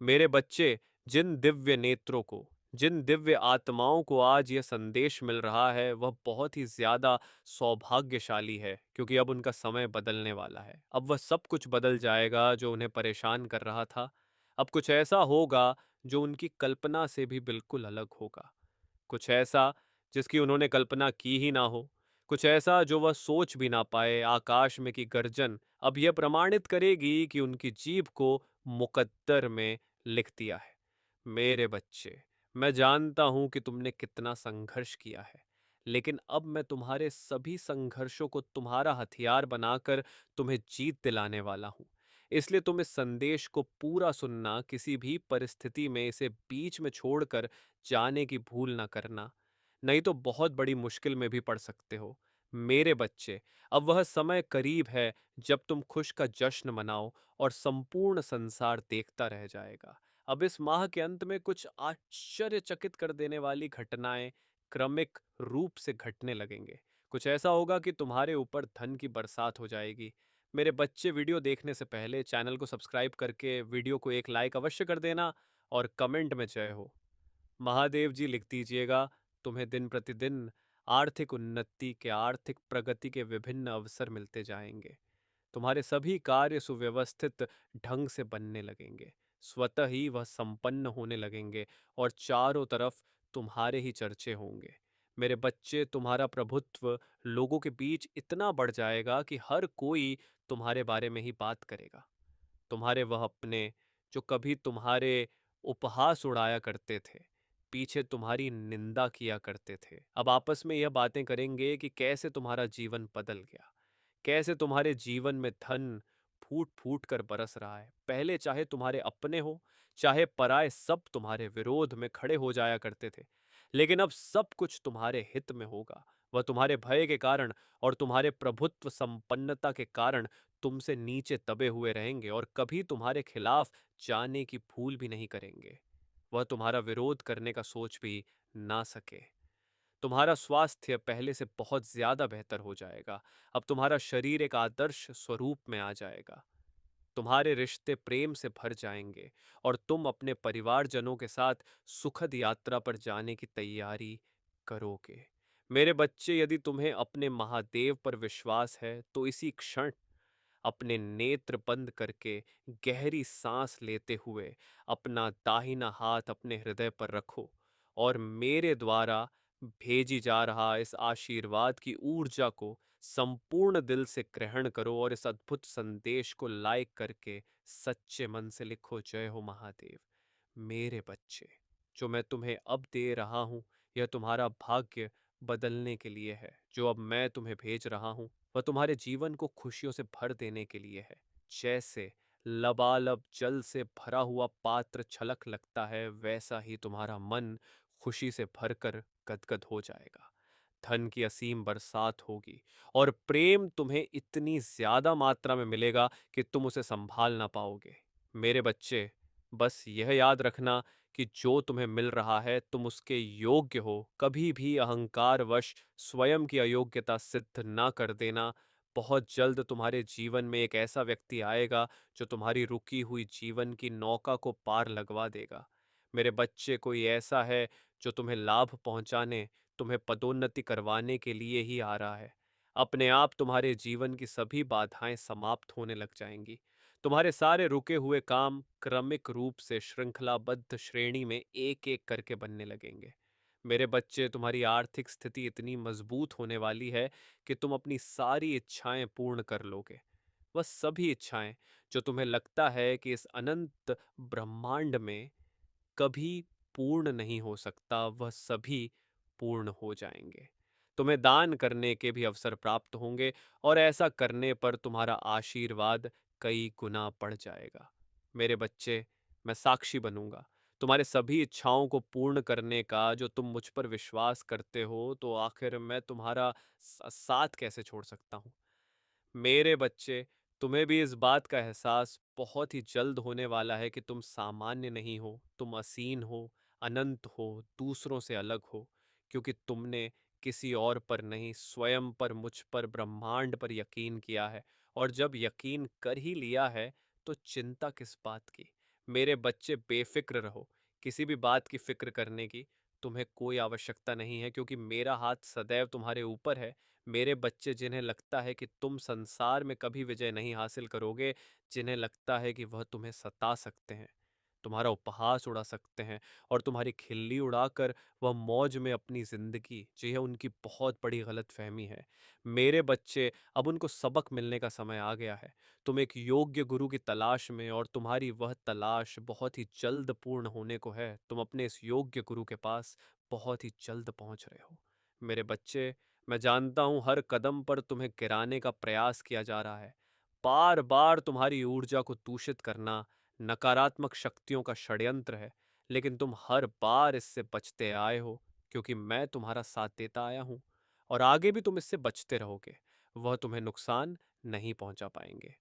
मेरे बच्चे, जिन दिव्य नेत्रों को, जिन दिव्य आत्माओं को आज यह संदेश मिल रहा है, वह बहुत ही ज़्यादा सौभाग्यशाली है, क्योंकि अब उनका समय बदलने वाला है। अब वह सब कुछ बदल जाएगा जो उन्हें परेशान कर रहा था। अब कुछ ऐसा होगा जो उनकी कल्पना से भी बिल्कुल अलग होगा। कुछ ऐसा जिसकी उन्होंने कल्पना की ही ना हो। कुछ ऐसा जो वह सोच भी ना पाए। आकाश में की गर्जन अब यह प्रमाणित करेगी कि उनकी जीभ को मुकद्दर में लिख दिया है। मेरे बच्चे, मैं जानता हूं कि तुमने कितना संघर्ष किया है, लेकिन अब मैं तुम्हारे सभी संघर्षों को तुम्हारा हथियार बनाकर तुम्हें जीत दिलाने वाला हूं। इसलिए तुम इस संदेश को पूरा सुनना, किसी भी परिस्थिति में इसे बीच में छोड़कर जाने की भूल ना करना, नहीं तो बहुत बड़ी मुश्किल में भी पड़ सकते हो। मेरे बच्चे, अब वह समय करीब है जब तुम खुश का जश्न मनाओ और संपूर्ण संसार देखता रह जाएगा। अब इस माह के अंत में कुछ आश्चर्यचकित कर देने वाली घटनाएं क्रमिक रूप से घटने लगेंगे। कुछ ऐसा होगा कि तुम्हारे ऊपर धन की बरसात हो जाएगी। मेरे बच्चे, वीडियो देखने से पहले चैनल को सब्सक्राइब करके वीडियो को एक लाइक अवश्य कर देना और कमेंट में जय हो। महादेव जी लिख दीजिएगा, तुम्हें दिन प्रतिदिन आर्थिक उन्नति के, आर्थिक प्रगति के विभिन्न अवसर मिलते जाएंगे। तुम्हारे सभी कार्य सुव्यवस्थित ढंग से बनने लगेंगे। स्वतः ही वह संपन्न होने लगेंगे और चारों तरफ तुम्हारे ही चर्चे होंगे। मेरे बच्चे, तुम्हारा प्रभुत्व लोगों के बीच इतना बढ़ जाएगा कि हर कोई तुम्हारे बारे में ही बात करेगा। तुम्हारे वह अपने, जो कभी तुम्हारे उपहास उड़ाया करते थे, पीछे तुम्हारी निंदा किया करते थे, अब आपस में यह बातें करेंगे कि कैसे तुम्हारा जीवन बदल गया, कैसे तुम्हारे जीवन में धन फूट फूट कर बरस रहा है। पहले चाहे तुम्हारे अपने हो, चाहे पराए, सब तुम्हारे विरोध में खड़े हो जाया करते थे, लेकिन अब सब कुछ तुम्हारे हित में होगा। वह तुम्हारे भय के कारण और तुम्हारे प्रभुत्व संपन्नता के कारण तुमसे नीचे दबे हुए रहेंगे और कभी तुम्हारे खिलाफ जाने की भूल भी नहीं करेंगे। वह तुम्हारा विरोध करने का सोच भी ना सके। तुम्हारा स्वास्थ्य पहले से बहुत ज्यादा बेहतर हो जाएगा। अब तुम्हारा शरीर एक आदर्श स्वरूप में आ जाएगा। तुम्हारे रिश्ते प्रेम से भर जाएंगे और तुम अपने परिवारजनों के साथ सुखद यात्रा पर जाने की तैयारी करोगे। मेरे बच्चे, यदि तुम्हें अपने महादेव पर विश्वास है तो इसी क्षण अपने नेत्र बंद करके गहरी सांस लेते हुए अपना दाहिना हाथ अपने हृदय पर रखो और मेरे द्वारा भेजी जा रहा इस आशीर्वाद की ऊर्जा को संपूर्ण दिल से ग्रहण करो और इस अद्भुत संदेश को लाइक करके सच्चे मन से लिखो, जय हो महादेव। मेरे बच्चे, जो मैं तुम्हें अब दे रहा हूं, यह तुम्हारा भाग्य बदलने के लिए है। जो अब मैं तुम्हें भेज रहा हूं, वह तुम्हारे जीवन को खुशियों से भर देने के लिए है। जैसे लबालब जल से भरा हुआ पात्र छलक लगता है, वैसा ही तुम्हारा मन खुशी से भरकर गदगद हो जाएगा। धन की असीम बरसात होगी और प्रेम तुम्हें इतनी ज्यादा मात्रा में मिलेगा कि तुम उसे संभाल ना पाओगे। मेरे बच्चे, बस यह याद रखना कि जो तुम्हें मिल रहा है तुम उसके योग्य हो। कभी भी अहंकारवश स्वयं की अयोग्यता सिद्ध ना कर देना। बहुत जल्द तुम्हारे जीवन में एक ऐसा व्यक्ति आएगा जो तुम्हारी रुकी हुई जीवन की नौका को पार लगवा देगा। मेरे बच्चे, कोई ऐसा है जो तुम्हें लाभ पहुंचाने, तुम्हें पदोन्नति करवाने के लिए ही आ रहा है। अपने आप तुम्हारे जीवन की सभी बाधाएं समाप्त होने लग जाएंगी। तुम्हारे सारे रुके हुए काम क्रमिक रूप से श्रृंखलाबद्ध श्रेणी में एक एक करके बनने लगेंगे। मेरे बच्चे, तुम्हारी आर्थिक स्थिति इतनी मजबूत होने वाली है कि तुम अपनी सारी इच्छाएं पूर्ण कर लोगे। वह सभी इच्छाएं जो तुम्हें लगता है कि इस अनंत ब्रह्मांड में कभी पूर्ण नहीं हो सकता, वह सभी पूर्ण हो जाएंगे। तुम्हें दान करने के भी अवसर प्राप्त होंगे और ऐसा करने पर तुम्हारा आशीर्वाद कई गुना बढ़ जाएगा। मेरे बच्चे, मैं साक्षी बनूंगा तुम्हारे सभी इच्छाओं को पूर्ण करने का। जो तुम मुझ पर विश्वास करते हो, तो आखिर मैं तुम्हारा साथ कैसे छोड़ सकता हूँ। मेरे बच्चे, तुम्हें भी इस बात का एहसास बहुत ही जल्द होने वाला है कि तुम सामान्य नहीं हो, तुम असीम हो, अनंत हो, दूसरों से अलग हो, क्योंकि तुमने किसी और पर नहीं, स्वयं पर, मुझ पर, ब्रह्मांड पर यकीन किया है। और जब यकीन कर ही लिया है तो चिंता किस बात की। मेरे बच्चे बेफ़िक्र रहो, किसी भी बात की फ़िक्र करने की तुम्हें कोई आवश्यकता नहीं है क्योंकि मेरा हाथ सदैव तुम्हारे ऊपर है। मेरे बच्चे जिन्हें लगता है कि तुम संसार में कभी विजय नहीं हासिल करोगे, जिन्हें लगता है कि वह तुम्हें सता सकते हैं, तुम्हारा उपहास उड़ा सकते हैं और तुम्हारी खिल्ली उड़ाकर वह मौज में अपनी ज़िंदगी जी है, उनकी बहुत बड़ी गलतफ़हमी है। मेरे बच्चे, अब उनको सबक मिलने का समय आ गया है। तुम एक योग्य गुरु की तलाश में और तुम्हारी वह तलाश बहुत ही जल्द पूर्ण होने को है। तुम अपने इस योग्य गुरु के पास बहुत ही जल्द पहुंच रहे हो। मेरे बच्चे, मैं जानता हूं हर कदम पर तुम्हें गिराने का प्रयास किया जा रहा है। बार बार तुम्हारी ऊर्जा को दूषित करना नकारात्मक शक्तियों का षड्यंत्र है, लेकिन तुम हर बार इससे बचते आए हो क्योंकि मैं तुम्हारा साथ देता आया हूं और आगे भी तुम इससे बचते रहोगे। वह तुम्हें नुकसान नहीं पहुंचा पाएंगे।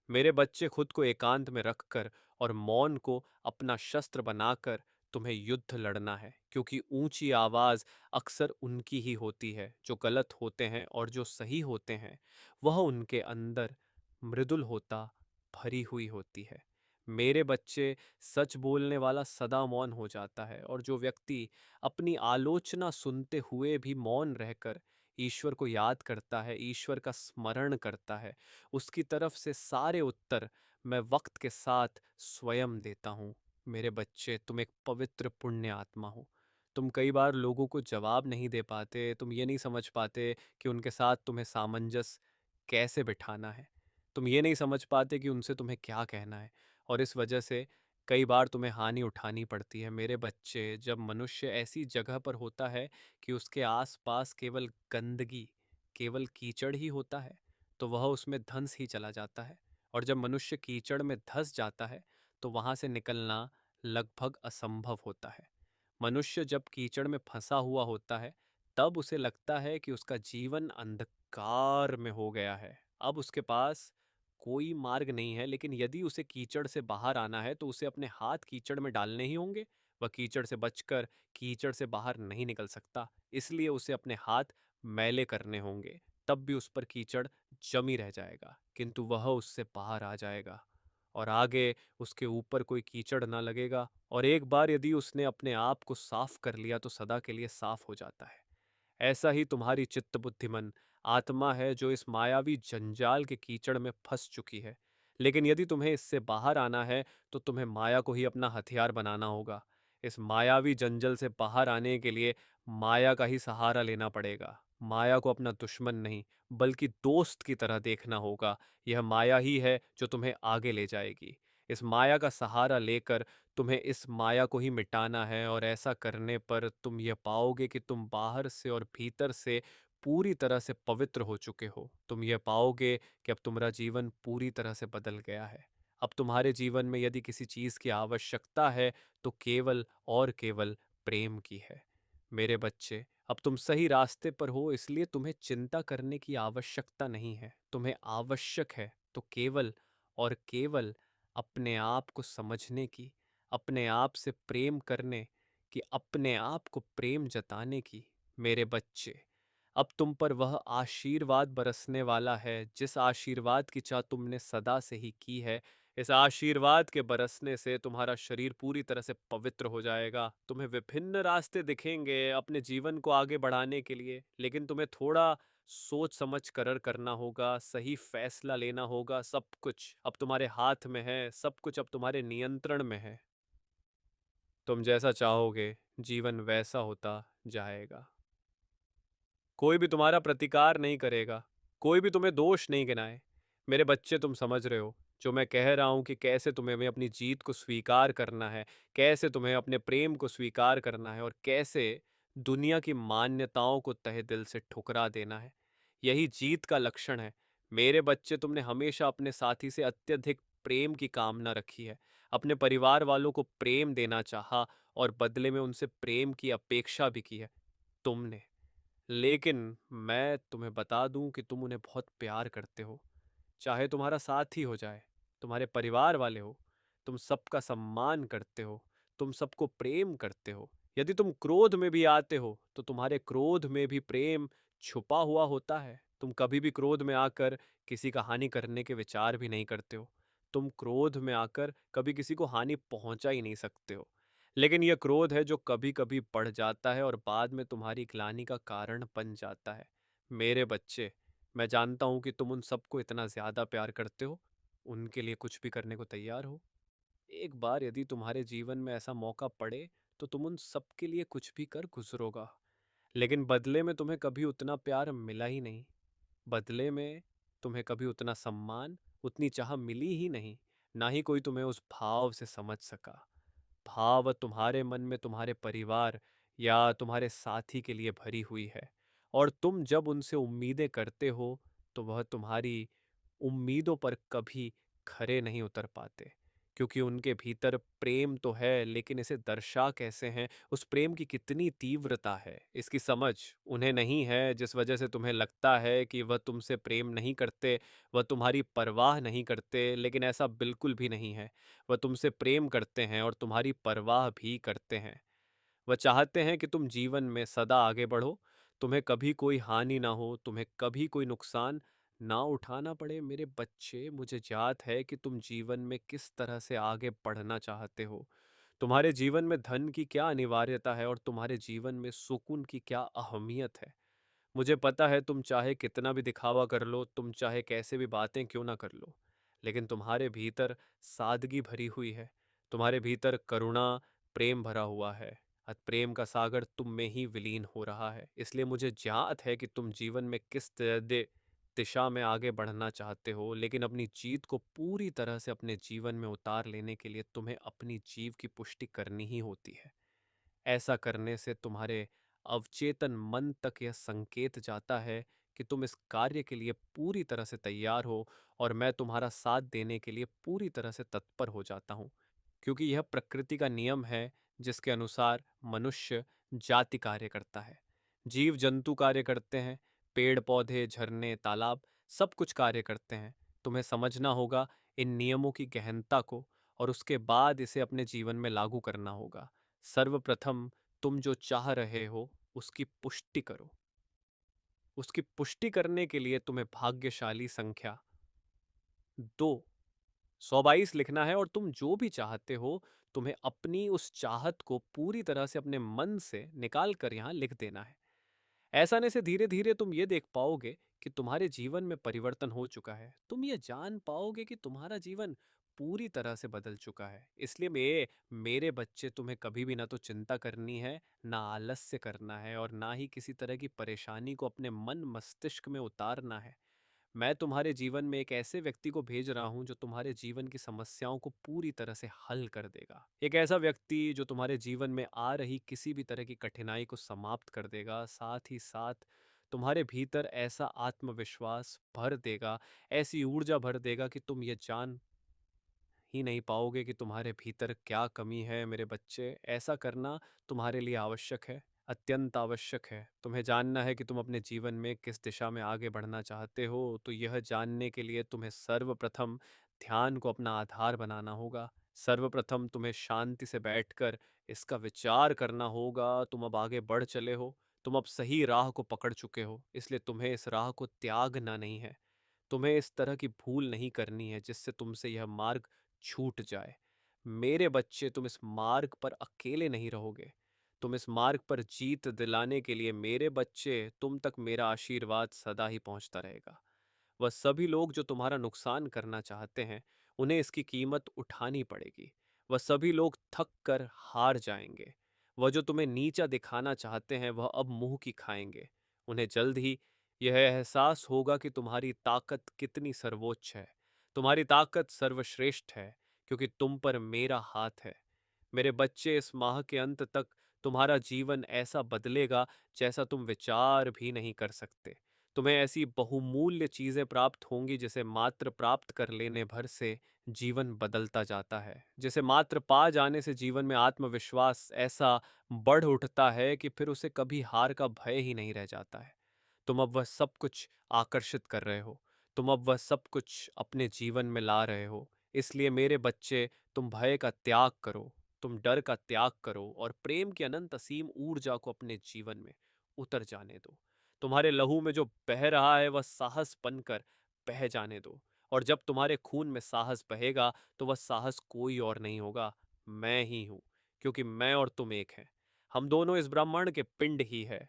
मेरे बच्चे, खुद को एकांत में रखकर और मौन को अपना शस्त्र बनाकर तुम्हें युद्ध लड़ना है क्योंकि ऊंची आवाज अक्सर उनकी ही होती है जो गलत होते हैं और जो सही होते हैं वह उनके अंदर मृदुल होता भरी हुई होती है। मेरे बच्चे, सच बोलने वाला सदा मौन हो जाता है और जो व्यक्ति अपनी आलोचना सुनते हुए भी मौन रहकर ईश्वर को याद करता है, ईश्वर का स्मरण करता है, उसकी तरफ से सारे उत्तर मैं वक्त के साथ स्वयं देता हूँ। मेरे बच्चे, तुम एक पवित्र पुण्य आत्मा हो। तुम कई बार लोगों को जवाब नहीं दे पाते, तुम ये नहीं समझ पाते कि उनके साथ तुम्हें सामंजस्य कैसे बिठाना है। तुम ये नहीं समझ पाते कि उनसे तुम्हें क्या कहना है और इस वजह से कई बार तुम्हें हानि उठानी पड़ती है। मेरे बच्चे, जब मनुष्य ऐसी जगह पर होता है कि उसके आसपास केवल गंदगी, केवल कीचड़ ही होता है, तो वह उसमें धंस ही चला जाता है और जब मनुष्य कीचड़ में धंस जाता है तो वहां से निकलना लगभग असंभव होता है। मनुष्य जब कीचड़ में फंसा हुआ होता है तब उसे लगता है कि उसका जीवन अंधकार में हो गया है, अब उसके पास कोई मार्ग नहीं है। लेकिन यदि उसे कीचड़ से बाहर आना है तो उसे अपने हाथ कीचड़ में डालने ही होंगे। वह कीचड़ से बचकर कीचड़ से बाहर नहीं निकल सकता, इसलिए उसे अपने हाथ मैले करने होंगे। तब भी उस पर कीचड़ जमी रह जाएगा किंतु वह उससे बाहर आ जाएगा और आगे उसके ऊपर कोई कीचड़ ना लगेगा और एक बार यदि उसने अपने आप को साफ कर लिया तो सदा के लिए साफ हो जाता है। ऐसा ही तुम्हारी चित्त बुद्धिमन आत्मा है जो इस मायावी जंजाल के कीचड़ में फंस चुकी है। लेकिन यदि तुम्हें इससे बाहर आना है तो तुम्हें माया को ही अपना हथियार बनाना होगा। इस मायावी जंजल से बाहर आने के लिए माया का ही सहारा लेना पड़ेगा। माया को अपना दुश्मन नहीं बल्कि दोस्त की तरह देखना होगा। यह माया ही है जो तुम्हें आगे ले जाएगी। इस माया का सहारा लेकर तुम्हें इस माया को ही मिटाना है और ऐसा करने पर तुम यह पाओगे कि तुम बाहर से और भीतर से पूरी तरह से पवित्र हो चुके हो। तुम यह पाओगे कि अब तुम्हारा जीवन पूरी तरह से बदल गया है। अब तुम्हारे जीवन में यदि किसी चीज की आवश्यकता है तो केवल और केवल प्रेम की है। मेरे बच्चे, अब तुम सही रास्ते पर हो, इसलिए तुम्हें चिंता करने की आवश्यकता नहीं है। तुम्हें आवश्यक है तो केवल और केवल अपने आप को समझने की, अपने आप से प्रेम करने की, अपने आप को प्रेम जताने की। मेरे बच्चे, अब तुम पर वह आशीर्वाद बरसने वाला है जिस आशीर्वाद की चाह तुमने सदा से ही की है। इस आशीर्वाद के बरसने से तुम्हारा शरीर पूरी तरह से पवित्र हो जाएगा। तुम्हें विभिन्न रास्ते दिखेंगे अपने जीवन को आगे बढ़ाने के लिए, लेकिन तुम्हें थोड़ा सोच समझ कर करना होगा, सही फैसला लेना होगा। सब कुछ अब तुम्हारे हाथ में है, सब कुछ अब तुम्हारे नियंत्रण में है। तुम जैसा चाहोगे जीवन वैसा होता जाएगा। कोई भी तुम्हारा प्रतिकार नहीं करेगा, कोई भी तुम्हें दोष नहीं गिनाए। मेरे बच्चे, तुम समझ रहे हो जो मैं कह रहा हूं कि कैसे तुम्हें में अपनी जीत को स्वीकार करना है, कैसे तुम्हें अपने प्रेम को स्वीकार करना है और कैसे दुनिया की मान्यताओं को तहे दिल से ठुकरा देना है। यही जीत का लक्षण है। मेरे बच्चे, तुमने हमेशा अपने साथी से अत्यधिक प्रेम की कामना रखी है, अपने परिवार वालों को प्रेम देना चाहा और बदले में उनसे प्रेम की अपेक्षा भी की है तुमने। लेकिन मैं तुम्हें बता दूं कि तुम उन्हें बहुत प्यार करते हो। चाहे तुम्हारा साथी हो जाए, तुम्हारे परिवार वाले हो, तुम सबका सम्मान करते हो, तुम सबको प्रेम करते हो। यदि तुम क्रोध में भी आते हो तो तुम्हारे क्रोध में भी प्रेम छुपा हुआ होता है। तुम कभी भी क्रोध में आकर किसी का हानि करने के विचार भी नहीं करते हो। तुम क्रोध में आकर कभी किसी को हानि पहुंचा ही नहीं सकते हो। लेकिन यह क्रोध है जो कभी कभी बढ़ जाता है और बाद में तुम्हारी ग्लानि का कारण बन जाता है। मेरे बच्चे, मैं जानता हूं कि तुम उन सबको इतना ज्यादा प्यार करते हो, उनके लिए कुछ भी करने को तैयार हो। एक बार यदि तुम्हारे जीवन में ऐसा मौका पड़े तो तुम उन सबके लिए कुछ भी कर गुजरोगा। लेकिन बदले में तुम्हें कभी उतना प्यार मिला ही नहीं। बदले में तुम्हें कभी उतना सम्मान, उतनी चाह मिली ही नहीं। ना ही कोई तुम्हें उस भाव से समझ सका। भाव तुम्हारे मन में तुम्हारे परिवार या तुम्हारे साथी के लिए भरी हुई है। और तुम जब उनसे उम्मीदें करते हो तो वह तुम्हारी उम्मीदों पर कभी खरे नहीं उतर पाते। क्योंकि उनके भीतर प्रेम तो है, लेकिन इसे दर्शा कैसे हैं, उस प्रेम की कितनी तीव्रता है, इसकी समझ उन्हें नहीं है। जिस वजह से तुम्हें लगता है कि वह तुमसे प्रेम नहीं करते, वह तुम्हारी परवाह नहीं करते, लेकिन ऐसा बिल्कुल भी नहीं है। वह तुमसे प्रेम करते हैं और तुम्हारी परवाह भी करते हैं। वह चाहते हैं कि तुम जीवन में सदा आगे बढ़ो, तुम्हें कभी कोई हानि ना हो, तुम्हें कभी कोई नुकसान ना उठाना पड़े। मेरे बच्चे, मुझे याद है कि तुम जीवन में किस तरह से आगे बढ़ना चाहते हो। तुम्हारे जीवन में धन की क्या अनिवार्यता है और तुम्हारे जीवन में सुकून की क्या अहमियत है। मुझे पता है तुम चाहे कितना भी दिखावा कर लो, तुम चाहे कैसे भी बातें क्यों ना कर लो, लेकिन तुम्हारे भीतर सादगी भरी हुई है। तुम्हारे भीतर करुणा, प्रेम भरा हुआ है। प्रेम का सागर तुम में ही विलीन हो रहा है। इसलिए मुझे ज्ञात है कि तुम जीवन में किस दिशा में आगे बढ़ना चाहते हो, लेकिन अपनी जीत को पूरी तरह से अपने जीवन में उतार लेने के लिए तुम्हें अपनी जीव की पुष्टि करनी ही होती है। ऐसा करने से तुम्हारे अवचेतन मन तक यह संकेत जाता है कि तुम इस कार्य के लिए पूरी तरह से तैयार हो, और मैं तुम्हारा साथ देने के लिए पूरी तरह से तत्पर हो जाता हूँ। क्योंकि यह प्रकृति का नियम है जिसके अनुसार मनुष्य जाति कार्य करता है। जीव जंतु कार्य करते हैं, पेड़ पौधे, झरने, तालाब, सब कुछ कार्य करते हैं। तुम्हें समझना होगा इन नियमों की गहनता को, और उसके बाद इसे अपने जीवन में लागू करना होगा। सर्वप्रथम तुम जो चाह रहे हो उसकी पुष्टि करो। उसकी पुष्टि करने के लिए तुम्हें भाग्यशाली संख्या 2, 122 लिखना है। और तुम जो भी चाहते हो, तुम्हें अपनी उस चाहत को पूरी तरह से अपने मन से निकाल कर यहाँ लिख देना है। ऐसा ने से धीरे धीरे तुम ये देख पाओगे कि तुम्हारे जीवन में परिवर्तन हो चुका है। तुम ये जान पाओगे कि तुम्हारा जीवन पूरी तरह से बदल चुका है। इसलिए मेरे बच्चे, तुम्हें कभी भी ना तो चिंता करनी है, ना आलस्य करना है, और ना ही किसी तरह की परेशानी को अपने मन मस्तिष्क में उतारना है। मैं तुम्हारे जीवन में एक ऐसे व्यक्ति को भेज रहा हूं जो तुम्हारे जीवन की समस्याओं को पूरी तरह से हल कर देगा। एक ऐसा व्यक्ति जो तुम्हारे जीवन में आ रही किसी भी तरह की कठिनाई को समाप्त कर देगा। साथ ही साथ तुम्हारे भीतर ऐसा आत्मविश्वास भर देगा, ऐसी ऊर्जा भर देगा कि तुम ये जान ही नहीं पाओगे कि तुम्हारे भीतर क्या कमी है। मेरे बच्चे, ऐसा करना तुम्हारे लिए आवश्यक है, अत्यंत आवश्यक है। तुम्हें जानना है कि तुम अपने जीवन में किस दिशा में आगे बढ़ना चाहते हो, तो यह जानने के लिए तुम्हें सर्वप्रथम ध्यान को अपना आधार बनाना होगा। सर्वप्रथम तुम्हें शांति से बैठकर इसका विचार करना होगा। तुम अब आगे बढ़ चले हो, तुम अब सही राह को पकड़ चुके हो, इसलिए तुम्हें इस राह को त्यागना नहीं है। तुम्हें इस तरह की भूल नहीं करनी है जिससे तुमसे यह मार्ग छूट जाए। मेरे बच्चे, तुम इस मार्ग पर अकेले नहीं रहोगे। तुम इस मार्ग पर जीत दिलाने के लिए, मेरे बच्चे, तुम तक मेरा आशीर्वाद सदा ही पहुंचता रहेगा। वह सभी लोग जो तुम्हारा नुकसान करना चाहते हैं, उन्हें इसकी कीमत उठानी पड़ेगी। वह सभी लोग थक कर हार जाएंगे। वह जो तुम्हें नीचा दिखाना चाहते हैं, वह अब मुंह की खाएंगे। उन्हें जल्द ही यह एहसास होगा कि तुम्हारी ताकत कितनी सर्वोच्च है। तुम्हारी ताकत सर्वश्रेष्ठ है, क्योंकि तुम पर मेरा हाथ है। मेरे बच्चे, इस माह के अंत तक तुम्हारा जीवन ऐसा बदलेगा जैसा तुम विचार भी नहीं कर सकते। तुम्हें ऐसी बहुमूल्य चीजें प्राप्त होंगी जिसे मात्र प्राप्त कर लेने भर से जीवन बदलता जाता है। जिसे मात्र पा जाने से जीवन में आत्मविश्वास ऐसा बढ़ उठता है कि फिर उसे कभी हार का भय ही नहीं रह जाता है। तुम अब वह सब कुछ आकर्षित कर रहे हो। तुम अब वह सब कुछ अपने जीवन में ला रहे हो। इसलिए मेरे बच्चे, तुम भय का त्याग करो, तुम डर का त्याग करो, और प्रेम की अनंत असीम ऊर्जा को अपने जीवन में उतर जाने दो। तुम्हारे लहू में जो बह रहा है वह साहस बनकर बह जाने दो, और जब तुम्हारे खून में साहस बहेगा तो वह साहस कोई और नहीं होगा, मैं ही हूं, क्योंकि मैं और तुम एक हैं। हम दोनों इस ब्रह्मांड के पिंड ही है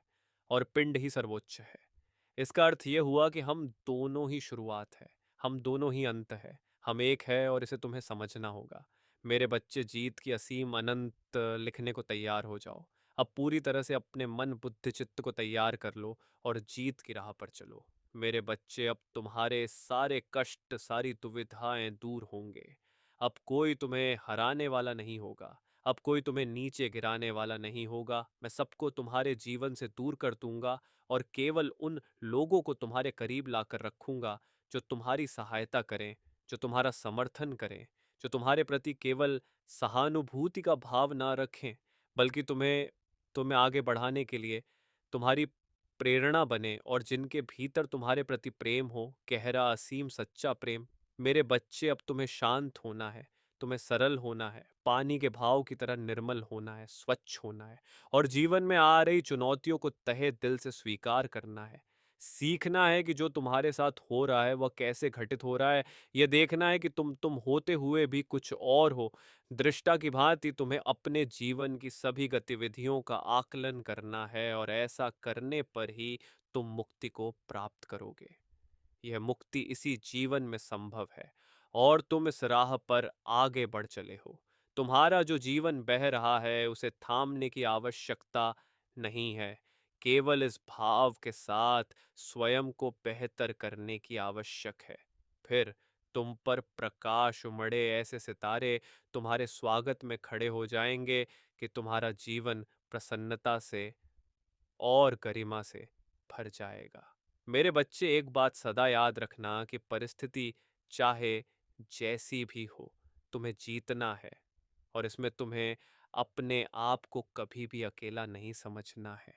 और पिंड ही सर्वोच्च है। इसका अर्थ यह हुआ कि हम दोनों ही शुरुआत है, हम दोनों ही अंत है, हम एक है और इसे तुम्हें समझना होगा। मेरे बच्चे, जीत की असीम अनंत लिखने को तैयार हो जाओ। अब पूरी तरह से अपने मन बुद्धि चित्त को तैयार कर लो और जीत की राह पर चलो। मेरे बच्चे, अब तुम्हारे सारे कष्ट, सारी दुविधाएं दूर होंगे। अब कोई तुम्हें हराने वाला नहीं होगा, अब कोई तुम्हें नीचे गिराने वाला नहीं होगा। मैं सबको तुम्हारे जीवन से दूर कर दूंगा और केवल उन लोगों को तुम्हारे करीब लाकर रखूंगा जो तुम्हारी सहायता करें, जो तुम्हारा समर्थन करें, जो तुम्हारे प्रति केवल सहानुभूति का भाव ना रखें, बल्कि तुम्हें तुम्हें आगे बढ़ाने के लिए तुम्हारी प्रेरणा बने, और जिनके भीतर तुम्हारे प्रति प्रेम हो, गहरा असीम सच्चा प्रेम। मेरे बच्चे, अब तुम्हें शांत होना है, तुम्हें सरल होना है, पानी के भाव की तरह निर्मल होना है, स्वच्छ होना है, और जीवन में आ रही चुनौतियों को तहे दिल से स्वीकार करना है। सीखना है कि जो तुम्हारे साथ हो रहा है वह कैसे घटित हो रहा है। यह देखना है कि तुम होते हुए भी कुछ और हो। दृष्टा की भांति तुम्हें अपने जीवन की सभी गतिविधियों का आकलन करना है, और ऐसा करने पर ही तुम मुक्ति को प्राप्त करोगे। यह मुक्ति इसी जीवन में संभव है, और तुम इस राह पर आगे बढ़ चले हो। तुम्हारा जो जीवन बह रहा है उसे थामने की आवश्यकता नहीं है, केवल इस भाव के साथ स्वयं को बेहतर करने की आवश्यक है। फिर तुम पर प्रकाश उमड़े ऐसे सितारे तुम्हारे स्वागत में खड़े हो जाएंगे कि तुम्हारा जीवन प्रसन्नता से और गरिमा से भर जाएगा। मेरे बच्चे, एक बात सदा याद रखना कि परिस्थिति चाहे जैसी भी हो, तुम्हें जीतना है, और इसमें तुम्हें अपने आप को कभी भी अकेला नहीं समझना है,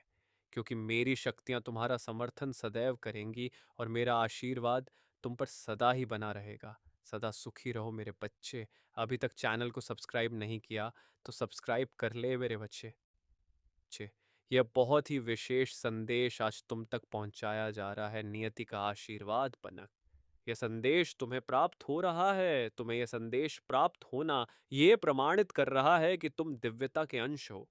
क्योंकि मेरी शक्तियां तुम्हारा समर्थन सदैव करेंगी और मेरा आशीर्वाद तुम पर सदा ही बना रहेगा। सदा सुखी रहो मेरे बच्चे। अभी तक चैनल को सब्सक्राइब नहीं किया तो सब्सक्राइब कर ले मेरे बच्चे। यह बहुत ही विशेष संदेश आज तुम तक पहुंचाया जा रहा है, नियति का आशीर्वाद बनक। यह संदेश तुम्हें प्राप्त हो रहा है, तुम्हें यह संदेश प्राप्त होना यह प्रमाणित कर रहा है कि तुम दिव्यता के अंश हो।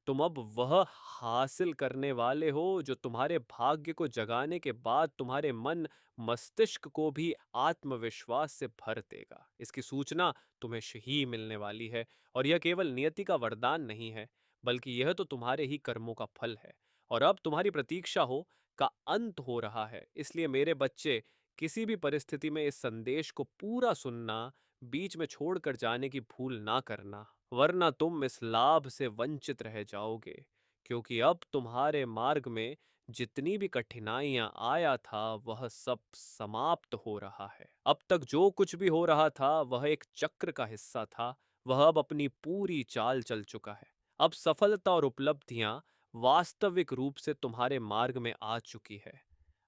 तुम अब वह हासिल करने वाले हो जो तुम्हारे भाग्य को जगाने के बाद तुम्हारे मन मस्तिष्क को भी आत्मविश्वास से भर देगा। इसकी सूचना तुम्हें ही मिलने वाली है, और यह केवल नियति का वरदान नहीं है, बल्कि यह तो तुम्हारे ही कर्मों का फल है। और अब तुम्हारी प्रतीक्षा हो का अंत हो रहा है। इसलिए मेरे बच्चे, किसी भी परिस्थिति में इस संदेश को पूरा सुनना, बीच में छोड़कर जाने की भूल ना करना, वरना तुम इस लाभ से वंचित रह जाओगे। क्योंकि अब तुम्हारे मार्ग में जितनी भी कठिनाइयां आया था वह सब समाप्त हो रहा है। अब तक जो कुछ भी हो रहा था वह एक चक्र का हिस्सा था, वह अब अपनी पूरी चाल चल चुका है। अब सफलता और उपलब्धियां वास्तविक रूप से तुम्हारे मार्ग में आ चुकी है।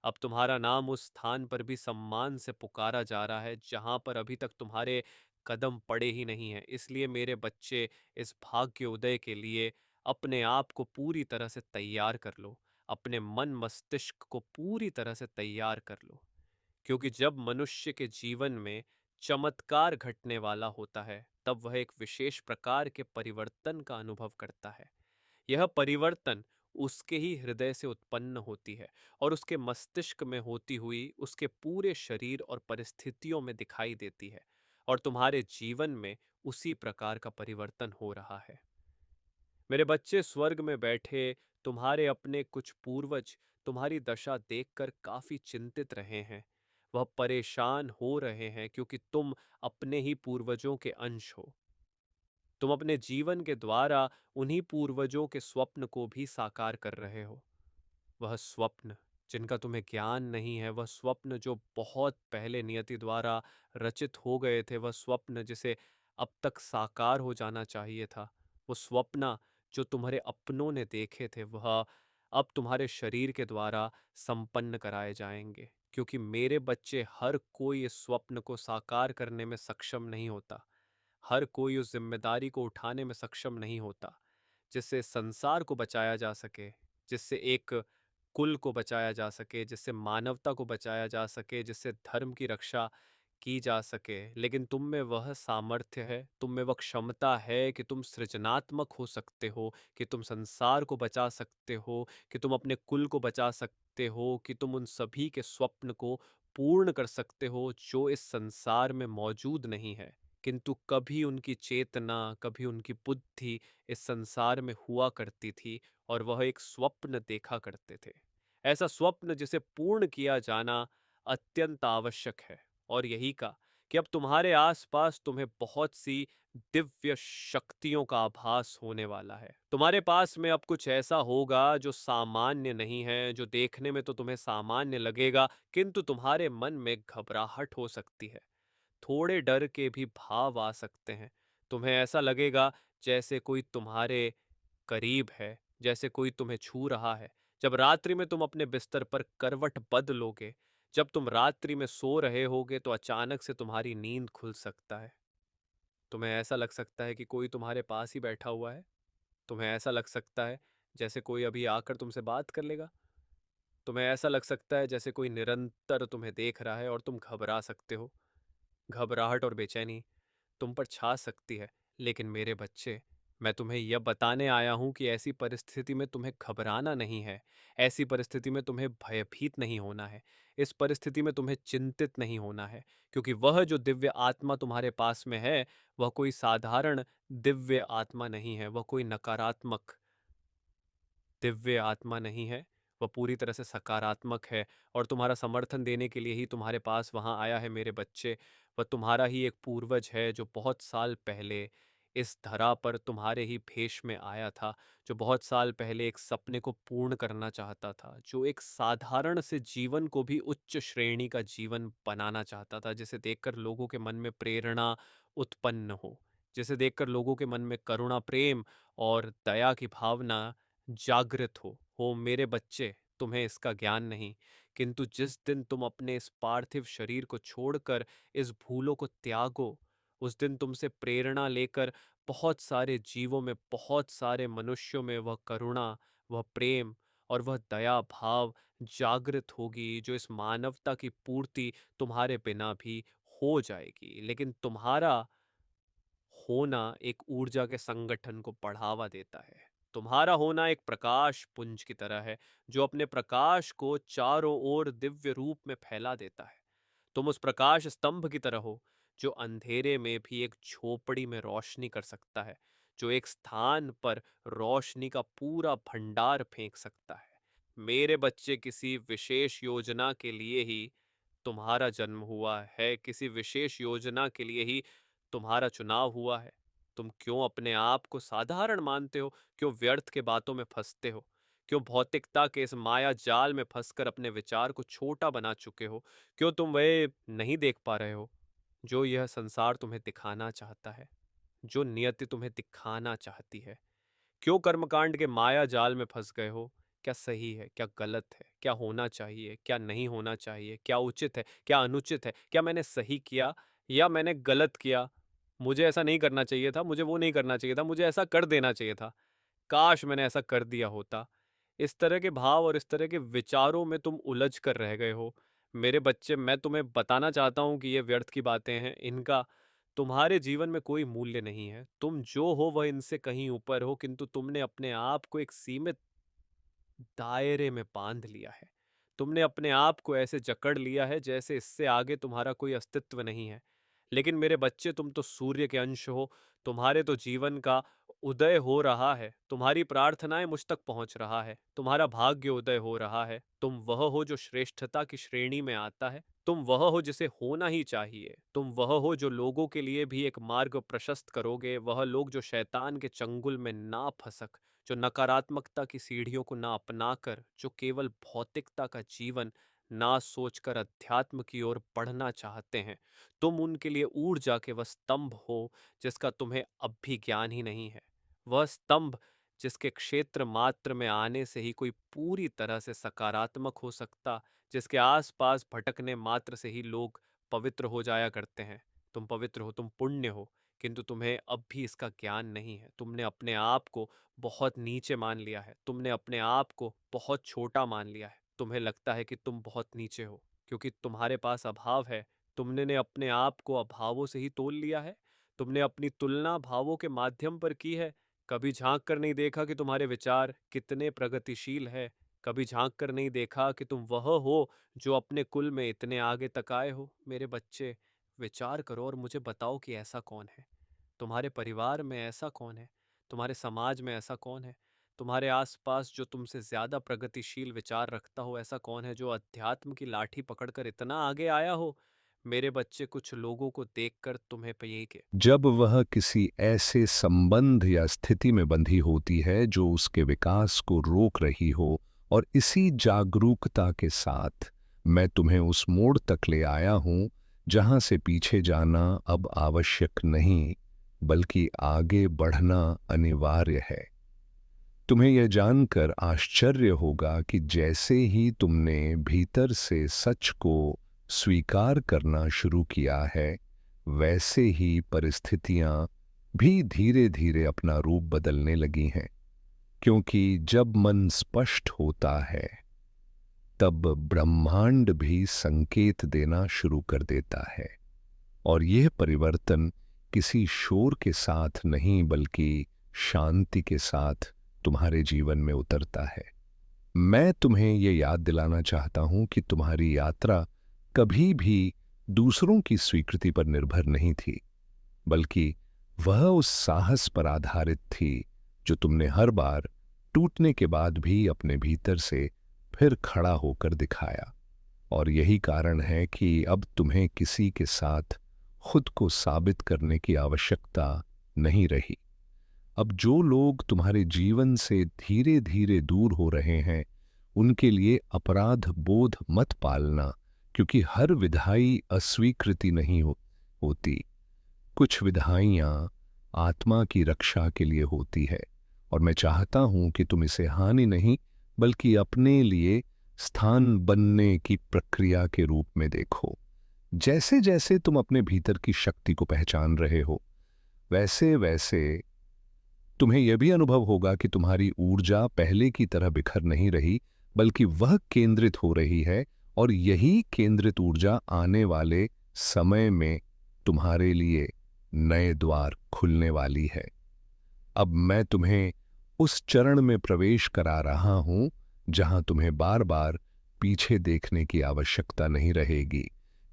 अब तुम्हारा नाम उस स्थान पर भी सम्मान से पुकारा जा रहा है जहां पर अभी तक तुम्हारे कदम पड़े ही नहीं है। इसलिए मेरे बच्चे, इस भाग्य उदय के लिए अपने आप को पूरी तरह से तैयार कर लो, अपने मन मस्तिष्क को पूरी तरह से तैयार कर लो। क्योंकि जब मनुष्य के जीवन में चमत्कार घटने वाला होता है तब वह एक विशेष प्रकार के परिवर्तन का अनुभव करता है। यह परिवर्तन उसके ही हृदय से उत्पन्न होती है और उसके मस्तिष्क में होती हुई उसके पूरे शरीर और परिस्थितियों में दिखाई देती है, और तुम्हारे जीवन में उसी प्रकार का परिवर्तन हो रहा है। मेरे बच्चे, स्वर्ग में बैठे तुम्हारे अपने कुछ पूर्वज तुम्हारी दशा देखकर काफी चिंतित रहे हैं। वह परेशान हो रहे हैं क्योंकि तुम अपने ही पूर्वजों के अंश हो। तुम अपने जीवन के द्वारा उन्हीं पूर्वजों के स्वप्न को भी साकार कर रहे हो। वह स्वप्न जिनका तुम्हें ज्ञान नहीं है, वह स्वप्न जो बहुत पहले नियति द्वारा रचित हो गए थे, वह स्वप्न जिसे अब तक साकार हो जाना चाहिए था, वो स्वप्न जो तुम्हारे अपनों ने देखे थे, वह अब तुम्हारे शरीर के द्वारा संपन्न कराए जाएंगे। क्योंकि मेरे बच्चे, हर कोई इस स्वप्न को साकार करने में सक्षम नहीं होता। हर कोई उस जिम्मेदारी को उठाने में सक्षम नहीं होता जिससे संसार को बचाया जा सके, जिससे एक कुल को बचाया जा सके, जिससे मानवता को बचाया जा सके, जिससे धर्म की रक्षा की जा सके, लेकिन तुम में वह सामर्थ्य है, तुम में वह क्षमता है कि तुम सृजनात्मक हो सकते हो, कि तुम संसार को बचा सकते हो, कि तुम अपने कुल को बचा सकते हो, कि तुम उन सभी के स्वप्न को पूर्ण कर सकते हो जो इस संसार में मौजूद नहीं है, किंतु कभी उनकी चेतना, कभी उनकी बुद्धि इस संसार में हुआ करती थी और वह एक स्वप्न देखा करते थे। ऐसा स्वप्न जिसे पूर्ण किया जाना अत्यंत आवश्यक है। और यही का कि अब तुम्हारे आसपास तुम्हें बहुत सी दिव्य शक्तियों का आभास होने वाला है। तुम्हारे पास में अब कुछ ऐसा होगा जो सामान्य नहीं है, जो देखने में तो तुम्हें सामान्य लगेगा, किंतु तुम्हारे मन में घबराहट हो सकती है। थोड़े डर के भी भाव आ सकते हैं। तुम्हें ऐसा लगेगा जैसे कोई तुम्हारे करीब है, जैसे कोई तुम्हें छू रहा है। जब रात्रि में तुम अपने बिस्तर पर करवट बदलोगे, जब तुम रात्रि में सो रहे होगे तो अचानक से तुम्हारी नींद खुल सकता है। तुम्हें ऐसा लग सकता है कि कोई तुम्हारे पास ही बैठा हुआ है। तुम्हें ऐसा लग सकता है जैसे कोई अभी आकर तुमसे बात कर लेगा। तुम्हें ऐसा लग सकता है जैसे कोई निरंतर तुम्हें देख रहा है और तुम घबरा सकते हो। घबराहट और बेचैनी तुम पर छा सकती है, लेकिन मेरे बच्चे, मैं तुम्हें यह बताने आया हूं कि ऐसी परिस्थिति में तुम्हें घबराना नहीं है। ऐसी परिस्थिति में तुम्हें भयभीत नहीं होना है। इस परिस्थिति में तुम्हें चिंतित नहीं होना है, क्योंकि वह जो दिव्य आत्मा तुम्हारे पास में है, वह कोई साधारण दिव्य आत्मा नहीं है, वह कोई नकारात्मक दिव्य आत्मा नहीं है। वह पूरी तरह से सकारात्मक है और तुम्हारा समर्थन देने के लिए ही तुम्हारे पास वहाँ आया है मेरे बच्चे। वह तुम्हारा ही एक पूर्वज है जो बहुत साल पहले इस धरा पर तुम्हारे ही भेष में आया था, जो बहुत साल पहले एक सपने को पूर्ण करना चाहता था, जो एक साधारण से जीवन को भी उच्च श्रेणी का जीवन बनाना चाहता था, जिसे देखकर लोगों के मन में प्रेरणा उत्पन्न हो, जिसे देखकर लोगों के मन में करुणा, प्रेम और दया की भावना जागृत हो मेरे बच्चे। तुम्हें इसका ज्ञान नहीं, किंतु जिस दिन तुम अपने इस पार्थिव शरीर को छोड़कर इस भूलों को त्यागो, उस दिन तुमसे प्रेरणा लेकर बहुत सारे जीवों में, बहुत सारे मनुष्यों में वह करुणा, वह प्रेम और वह दया भाव जागृत होगी, जो इस मानवता की पूर्ति तुम्हारे बिना भी हो जाएगी। लेकिन तुम्हारा होना एक ऊर्जा के संगठन को बढ़ावा देता है। तुम्हारा होना एक प्रकाश पुंज की तरह है, जो अपने प्रकाश को चारों ओर दिव्य रूप में फैला देता है। तुम उस प्रकाश स्तंभ की तरह हो, जो अंधेरे में भी एक झोपड़ी में रोशनी कर सकता है, जो एक स्थान पर रोशनी का पूरा भंडार फेंक सकता है। मेरे बच्चे, किसी विशेष योजना के लिए ही तुम्हारा जन्म हुआ है, किसी विशेष योजना के लिए ही तुम्हारा चुनाव हुआ है। तुम क्यों अपने आप को साधारण मानते हो? क्यों व्यर्थ के बातों में फंसते हो? क्यों भौतिकता के इस माया जाल में फंसकर अपने विचार को छोटा बना चुके हो? क्यों तुम वह नहीं देख पा रहे हो जो यह संसार तुम्हें दिखाना चाहता है, जो नियति तुम्हें दिखाना चाहती है? क्यों कर्मकांड के माया जाल में फंस गए हो? क्या सही है, क्या गलत है, क्या होना चाहिए, क्या नहीं होना चाहिए, क्या उचित है, क्या अनुचित है, क्या मैंने सही किया या मैंने गलत किया? मुझे ऐसा नहीं करना चाहिए था, मुझे वो नहीं करना चाहिए था, मुझे ऐसा कर देना चाहिए था, काश मैंने ऐसा कर दिया होता। इस तरह के भाव और इस तरह के विचारों में तुम उलझ कर रह गए हो। मेरे बच्चे, मैं तुम्हें बताना चाहता हूँ कि ये व्यर्थ की बातें हैं, इनका तुम्हारे जीवन में कोई मूल्य नहीं है। तुम जो हो वह इनसे कहीं ऊपर हो, किंतु तुमने अपने आप को एक सीमित दायरे में बांध लिया है। तुमने अपने आप को ऐसे जकड़ लिया है जैसे इससे आगे तुम्हारा कोई अस्तित्व नहीं है। लेकिन मेरे बच्चे, तुम तो सूर्य के अंश हो। तुम्हारे तो जीवन का उदय हो रहा है, तुम्हारी प्रार्थनाएं मुझ तक पहुंच रहा है, तुम्हारा भाग्य उदय हो रहा है। तुम वह हो जो श्रेष्ठता की श्रेणी में आता है, तुम वह हो जिसे होना ही चाहिए, तुम वह हो जो लोगों के लिए भी एक मार्ग प्रशस्त करोगे, वह लोग जो शैतान के चंगुल में ना फंसक, जो नकारात्मकता की सीढ़ियों को ना अपनाकर, जो केवल भौतिकता का जीवन ना सोचकर अध्यात्म की ओर बढ़ना चाहते हैं। तुम उनके लिए ऊर्जा के वह स्तंभ हो जिसका तुम्हें अब भी ज्ञान ही नहीं है। वह स्तंभ जिसके क्षेत्र मात्र में आने से ही कोई पूरी तरह से सकारात्मक हो सकता, जिसके आसपास भटकने मात्र से ही लोग पवित्र हो जाया करते हैं। तुम पवित्र हो, तुम पुण्य हो, किंतु तुम्हें अब भी इसका ज्ञान नहीं है। तुमने अपने आप को बहुत नीचे मान लिया है, तुमने अपने आप को बहुत छोटा मान लिया है। तुम्हें लगता है कि तुम बहुत नीचे हो क्योंकि तुम्हारे पास अभाव है, तुमने ने अपने आप को अभावों से ही तोल लिया है? तुमने अपनी तुलना भावों के माध्यम पर की है? कभी झांक कर नहीं देखा कि तुम्हारे विचार कितने प्रगतिशील है? कभी झांक कर नहीं देखा कि तुम वह हो जो अपने कुल में इतने आगे तक आए हो? मेरे बच्चे, विचार करो और मुझे बताओ कि ऐसा कौन है? तुम्हारे परिवार में ऐसा कौन है? तुम्हारे समाज में ऐसा कौन है? तुम्हारे आसपास जो तुमसे ज्यादा प्रगतिशील विचार रखता हो, ऐसा कौन है जो अध्यात्म की लाठी पकड़कर इतना आगे आया हो? मेरे बच्चे, कुछ लोगों को देखकर तुम्हें यही के जब वह किसी ऐसे संबंध या स्थिति में बंधी होती है जो उसके विकास को रोक रही हो, और इसी जागरूकता के साथ मैं तुम्हें उस मोड़ तक ले आया हूं जहां से पीछे जाना अब आवश्यक नहीं, बल्कि आगे बढ़ना अनिवार्य है। तुम्हें यह जानकर आश्चर्य होगा कि जैसे ही तुमने भीतर से सच को स्वीकार करना शुरू किया है, वैसे ही परिस्थितियां भी धीरे धीरे अपना रूप बदलने लगी हैं। क्योंकि जब मन स्पष्ट होता है, तब ब्रह्मांड भी संकेत देना शुरू कर देता है। और यह परिवर्तन किसी शोर के साथ नहीं, बल्कि शांति के साथ तुम्हारे जीवन में उतरता है। मैं तुम्हें यह याद दिलाना चाहता हूं कि तुम्हारी यात्रा कभी भी दूसरों की स्वीकृति पर निर्भर नहीं थी, बल्कि वह उस साहस पर आधारित थी जो तुमने हर बार टूटने के बाद भी अपने भीतर से फिर खड़ा होकर दिखाया। और यही कारण है कि अब तुम्हें किसी के साथ खुद को साबित करने की आवश्यकता नहीं रही। अब जो लोग तुम्हारे जीवन से धीरे धीरे दूर हो रहे हैं, उनके लिए अपराध बोध मत पालना, क्योंकि हर विधाई अस्वीकृति नहीं होती। कुछ विधाइयां आत्मा की रक्षा के लिए होती है, और मैं चाहता हूं कि तुम इसे हानि नहीं, बल्कि अपने लिए स्थान बनने की प्रक्रिया के रूप में देखो। जैसे जैसे तुम अपने भीतर की शक्ति को पहचान रहे हो, वैसे वैसे तुम्हें यह भी अनुभव होगा कि तुम्हारी ऊर्जा पहले की तरह बिखर नहीं रही, बल्कि वह केंद्रित हो रही है। और यही केंद्रित ऊर्जा आने वाले समय में तुम्हारे लिए नए द्वार खुलने वाली है। अब मैं तुम्हें उस चरण में प्रवेश करा रहा हूं जहां तुम्हें बार बार पीछे देखने की आवश्यकता नहीं रहेगी,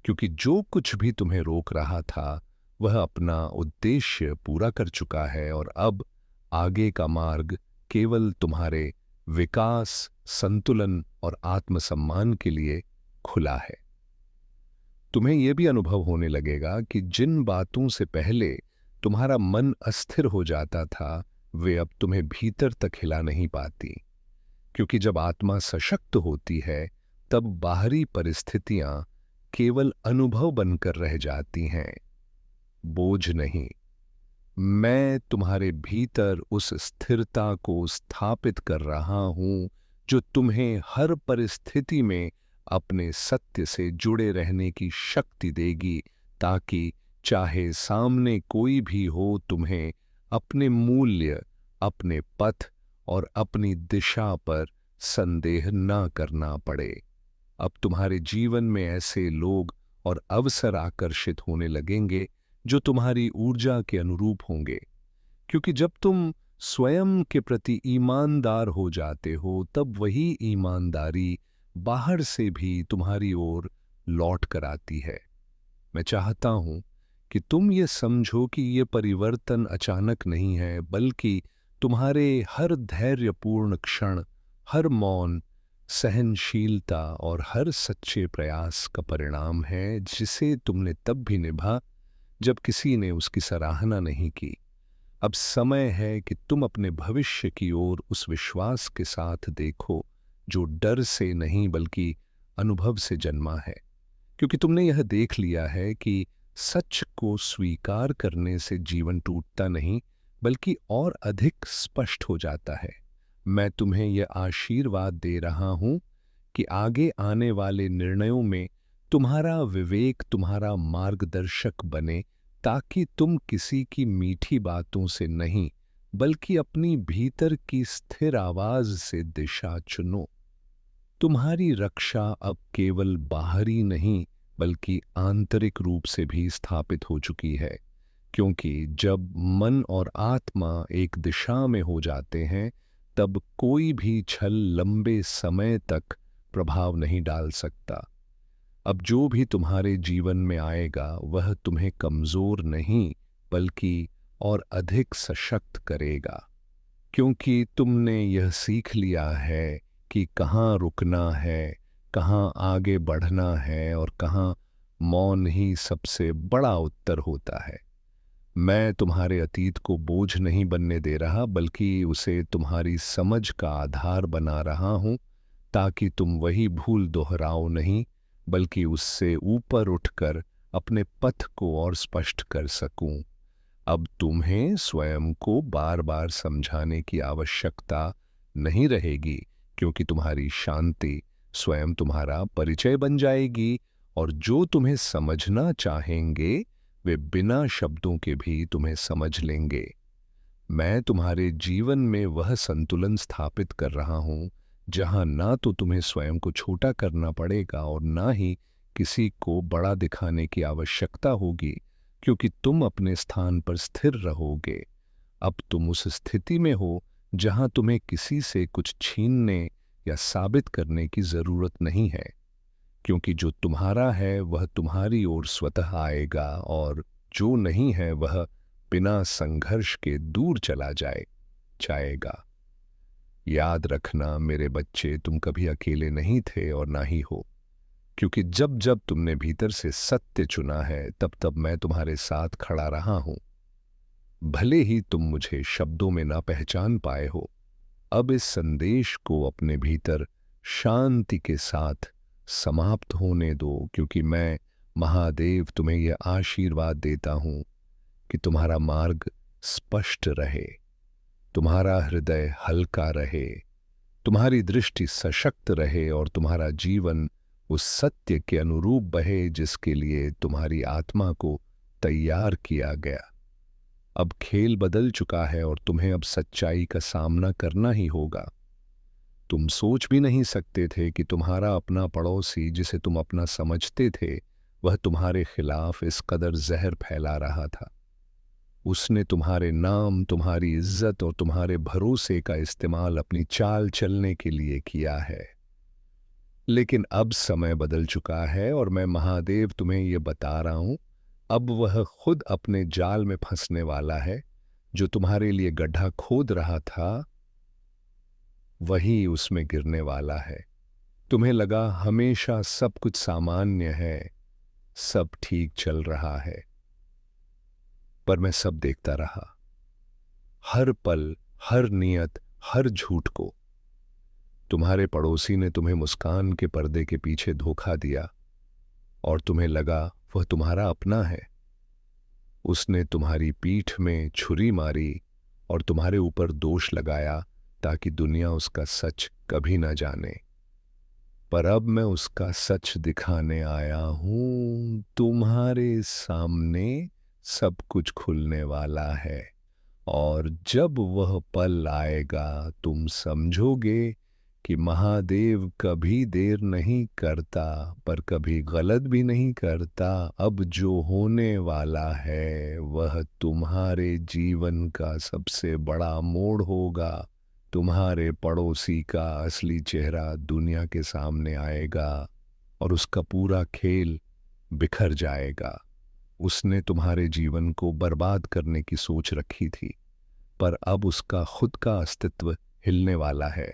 क्योंकि जो कुछ भी तुम्हें रोक रहा था वह अपना उद्देश्य पूरा कर चुका है। और अब आगे का मार्ग केवल तुम्हारे विकास, संतुलन और आत्मसम्मान के लिए खुला है। तुम्हें यह भी अनुभव होने लगेगा कि जिन बातों से पहले तुम्हारा मन अस्थिर हो जाता था, वे अब तुम्हें भीतर तक हिला नहीं पाती। क्योंकि जब आत्मा सशक्त होती है, तब बाहरी परिस्थितियां केवल अनुभव बनकर रह जाती हैं, बोझ नहीं। मैं तुम्हारे भीतर उस स्थिरता को स्थापित कर रहा हूं जो तुम्हें हर परिस्थिति में अपने सत्य से जुड़े रहने की शक्ति देगी, ताकि चाहे सामने कोई भी हो, तुम्हें अपने मूल्य, अपने पथ और अपनी दिशा पर संदेह न करना पड़े। अब तुम्हारे जीवन में ऐसे लोग और अवसर आकर्षित होने लगेंगे जो तुम्हारी ऊर्जा के अनुरूप होंगे, क्योंकि जब तुम स्वयं के प्रति ईमानदार हो जाते हो, तब वही ईमानदारी बाहर से भी तुम्हारी ओर लौट कर आती है। मैं चाहता हूं कि तुम ये समझो कि ये परिवर्तन अचानक नहीं है, बल्कि तुम्हारे हर धैर्यपूर्ण क्षण, हर मौन सहनशीलता और हर सच्चे प्रयास का परिणाम है, जिसे तुमने तब भी निभा जब किसी ने उसकी सराहना नहीं की। अब समय है कि तुम अपने भविष्य की ओर उस विश्वास के साथ देखो जो डर से नहीं, बल्कि अनुभव से जन्मा है। क्योंकि तुमने यह देख लिया है कि सच को स्वीकार करने से जीवन टूटता नहीं, बल्कि और अधिक स्पष्ट हो जाता है। मैं तुम्हें यह आशीर्वाद दे रहा हूं कि आगे आने वाले निर्णयों में तुम्हारा विवेक तुम्हारा मार्गदर्शक बने, ताकि तुम किसी की मीठी बातों से नहीं, बल्कि अपनी भीतर की स्थिर आवाज से दिशा चुनो। तुम्हारी रक्षा अब केवल बाहरी नहीं, बल्कि आंतरिक रूप से भी स्थापित हो चुकी है। क्योंकि जब मन और आत्मा एक दिशा में हो जाते हैं, तब कोई भी छल लंबे समय तक प्रभाव नहीं डाल सकता। अब जो भी तुम्हारे जीवन में आएगा वह तुम्हें कमजोर नहीं, बल्कि और अधिक सशक्त करेगा। क्योंकि तुमने यह सीख लिया है कि कहाँ रुकना है, कहाँ आगे बढ़ना है और कहाँ मौन ही सबसे बड़ा उत्तर होता है। मैं तुम्हारे अतीत को बोझ नहीं बनने दे रहा, बल्कि उसे तुम्हारी समझ का आधार बना रहा हूं, ताकि तुम वही भूल दोहराओ नहीं, बल्कि उससे ऊपर उठकर अपने पथ को और स्पष्ट कर सकूं। अब तुम्हें स्वयं को बार बार समझाने की आवश्यकता नहीं रहेगी, क्योंकि तुम्हारी शांति स्वयं तुम्हारा परिचय बन जाएगी, और जो तुम्हें समझना चाहेंगे वे बिना शब्दों के भी तुम्हें समझ लेंगे। मैं तुम्हारे जीवन में वह संतुलन स्थापित कर रहा हूं जहां ना तो तुम्हें स्वयं को छोटा करना पड़ेगा और ना ही किसी को बड़ा दिखाने की आवश्यकता होगी, क्योंकि तुम अपने स्थान पर स्थिर रहोगे। अब तुम उस स्थिति में हो जहां तुम्हें किसी से कुछ छीनने या साबित करने की जरूरत नहीं है, क्योंकि जो तुम्हारा है वह तुम्हारी ओर स्वतः आएगा, और जो नहीं है वह बिना संघर्ष के दूर चला जाएगा। याद रखना मेरे बच्चे, तुम कभी अकेले नहीं थे और ना ही हो, क्योंकि जब जब तुमने भीतर से सत्य चुना है तब तब मैं तुम्हारे साथ खड़ा रहा हूं। भले ही तुम मुझे शब्दों में ना पहचान पाए हो, अब इस संदेश को अपने भीतर शांति के साथ समाप्त होने दो, क्योंकि मैं महादेव तुम्हें यह आशीर्वाद देता हूं कि तुम्हारा मार्ग स्पष्ट रहे, तुम्हारा हृदय हल्का रहे, तुम्हारी दृष्टि सशक्त रहे और तुम्हारा जीवन उस सत्य के अनुरूप बहे जिसके लिए तुम्हारी आत्मा को तैयार किया गया। अब खेल बदल चुका है और तुम्हें अब सच्चाई का सामना करना ही होगा। तुम सोच भी नहीं सकते थे कि तुम्हारा अपना पड़ोसी, जिसे तुम अपना समझते थे, वह तुम्हारे खिलाफ इस कदर जहर फैला रहा था। उसने तुम्हारे नाम, तुम्हारी इज्जत और तुम्हारे भरोसे का इस्तेमाल अपनी चाल चलने के लिए किया है। लेकिन अब समय बदल चुका है और मैं महादेव तुम्हें यह बता रहा हूं, अब वह खुद अपने जाल में फंसने वाला है। जो तुम्हारे लिए गड्ढा खोद रहा था वही उसमें गिरने वाला है। तुम्हें लगा हमेशा सब कुछ सामान्य है, सब ठीक चल रहा है, पर मैं सब देखता रहा, हर पल, हर नियत, हर झूठ को। तुम्हारे पड़ोसी ने तुम्हें मुस्कान के पर्दे के पीछे धोखा दिया और तुम्हें लगा वह तुम्हारा अपना है। उसने तुम्हारी पीठ में छुरी मारी और तुम्हारे ऊपर दोष लगाया ताकि दुनिया उसका सच कभी न जाने। पर अब मैं उसका सच दिखाने आया हूं। तुम्हारे सामने सब कुछ खुलने वाला है, और जब वह पल आएगा तुम समझोगे कि महादेव कभी देर नहीं करता, पर कभी गलत भी नहीं करता। अब जो होने वाला है वह तुम्हारे जीवन का सबसे बड़ा मोड़ होगा। तुम्हारे पड़ोसी का असली चेहरा दुनिया के सामने आएगा और उसका पूरा खेल बिखर जाएगा। उसने तुम्हारे जीवन को बर्बाद करने की सोच रखी थी, पर अब उसका खुद का अस्तित्व हिलने वाला है।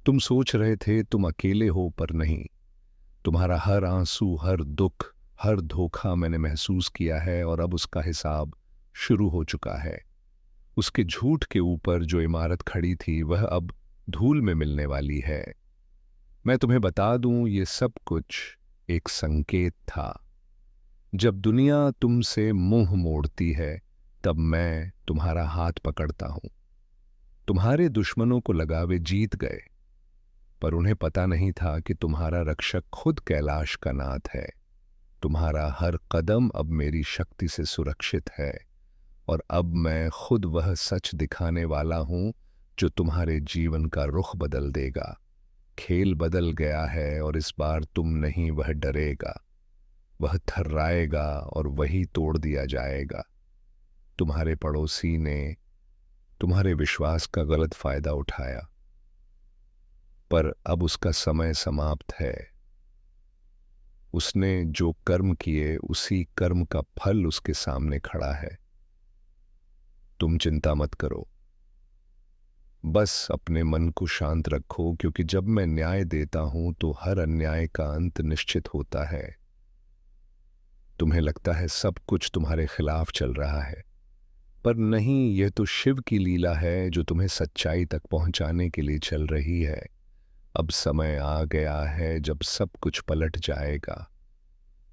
तुम सोच रहे थे तुम अकेले हो, पर नहीं। तुम्हारा हर आंसू, हर दुख, हर धोखा मैंने महसूस किया है, और अब उसका हिसाब शुरू हो चुका है। उसके झूठ के ऊपर जो इमारत खड़ी थी वह अब धूल में मिलने वाली है। मैं तुम्हें बता दूं, ये सब कुछ एक संकेत था। जब दुनिया तुमसे मुंह मोड़ती है तब मैं तुम्हारा हाथ पकड़ता हूं। तुम्हारे दुश्मनों को लगा वे जीत गए, पर उन्हें पता नहीं था कि तुम्हारा रक्षक खुद कैलाश का नाथ है। तुम्हारा हर कदम अब मेरी शक्ति से सुरक्षित है, और अब मैं खुद वह सच दिखाने वाला हूं जो तुम्हारे जीवन का रुख बदल देगा। खेल बदल गया है और इस बार तुम नहीं, वह डरेगा। वह थर्राएगा और वही तोड़ दिया जाएगा। तुम्हारे पड़ोसी ने तुम्हारे विश्वास का गलत फायदा उठाया, पर अब उसका समय समाप्त है। उसने जो कर्म किए उसी कर्म का फल उसके सामने खड़ा है। तुम चिंता मत करो, बस अपने मन को शांत रखो, क्योंकि जब मैं न्याय देता हूं तो हर अन्याय का अंत निश्चित होता है। तुम्हें लगता है सब कुछ तुम्हारे खिलाफ चल रहा है, पर नहीं, यह तो शिव की लीला है जो तुम्हें सच्चाई तक पहुंचाने के लिए चल रही है। अब समय आ गया है जब सब कुछ पलट जाएगा।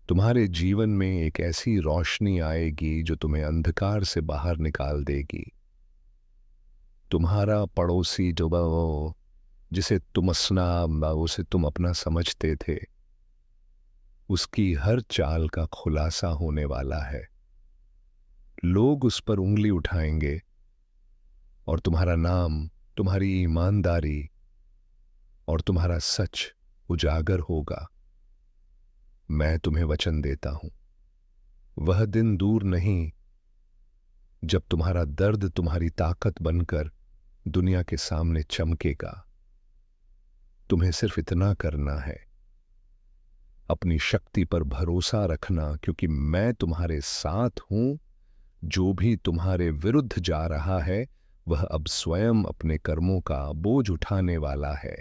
तुम्हारे जीवन में एक ऐसी रोशनी आएगी जो तुम्हें अंधकार से बाहर निकाल देगी। तुम्हारा पड़ोसी जो वो जिसे तुम अपना उसे तुम अपना समझते थे, उसकी हर चाल का खुलासा होने वाला है। लोग उस पर उंगली उठाएंगे और तुम्हारा नाम, तुम्हारी ईमानदारी और तुम्हारा सच उजागर होगा। मैं तुम्हें वचन देता हूं, वह दिन दूर नहीं जब तुम्हारा दर्द तुम्हारी ताकत बनकर दुनिया के सामने चमकेगा। तुम्हें सिर्फ इतना करना है, अपनी शक्ति पर भरोसा रखना, क्योंकि मैं तुम्हारे साथ हूं। जो भी तुम्हारे विरुद्ध जा रहा है वह अब स्वयं अपने कर्मों का बोझ उठाने वाला है।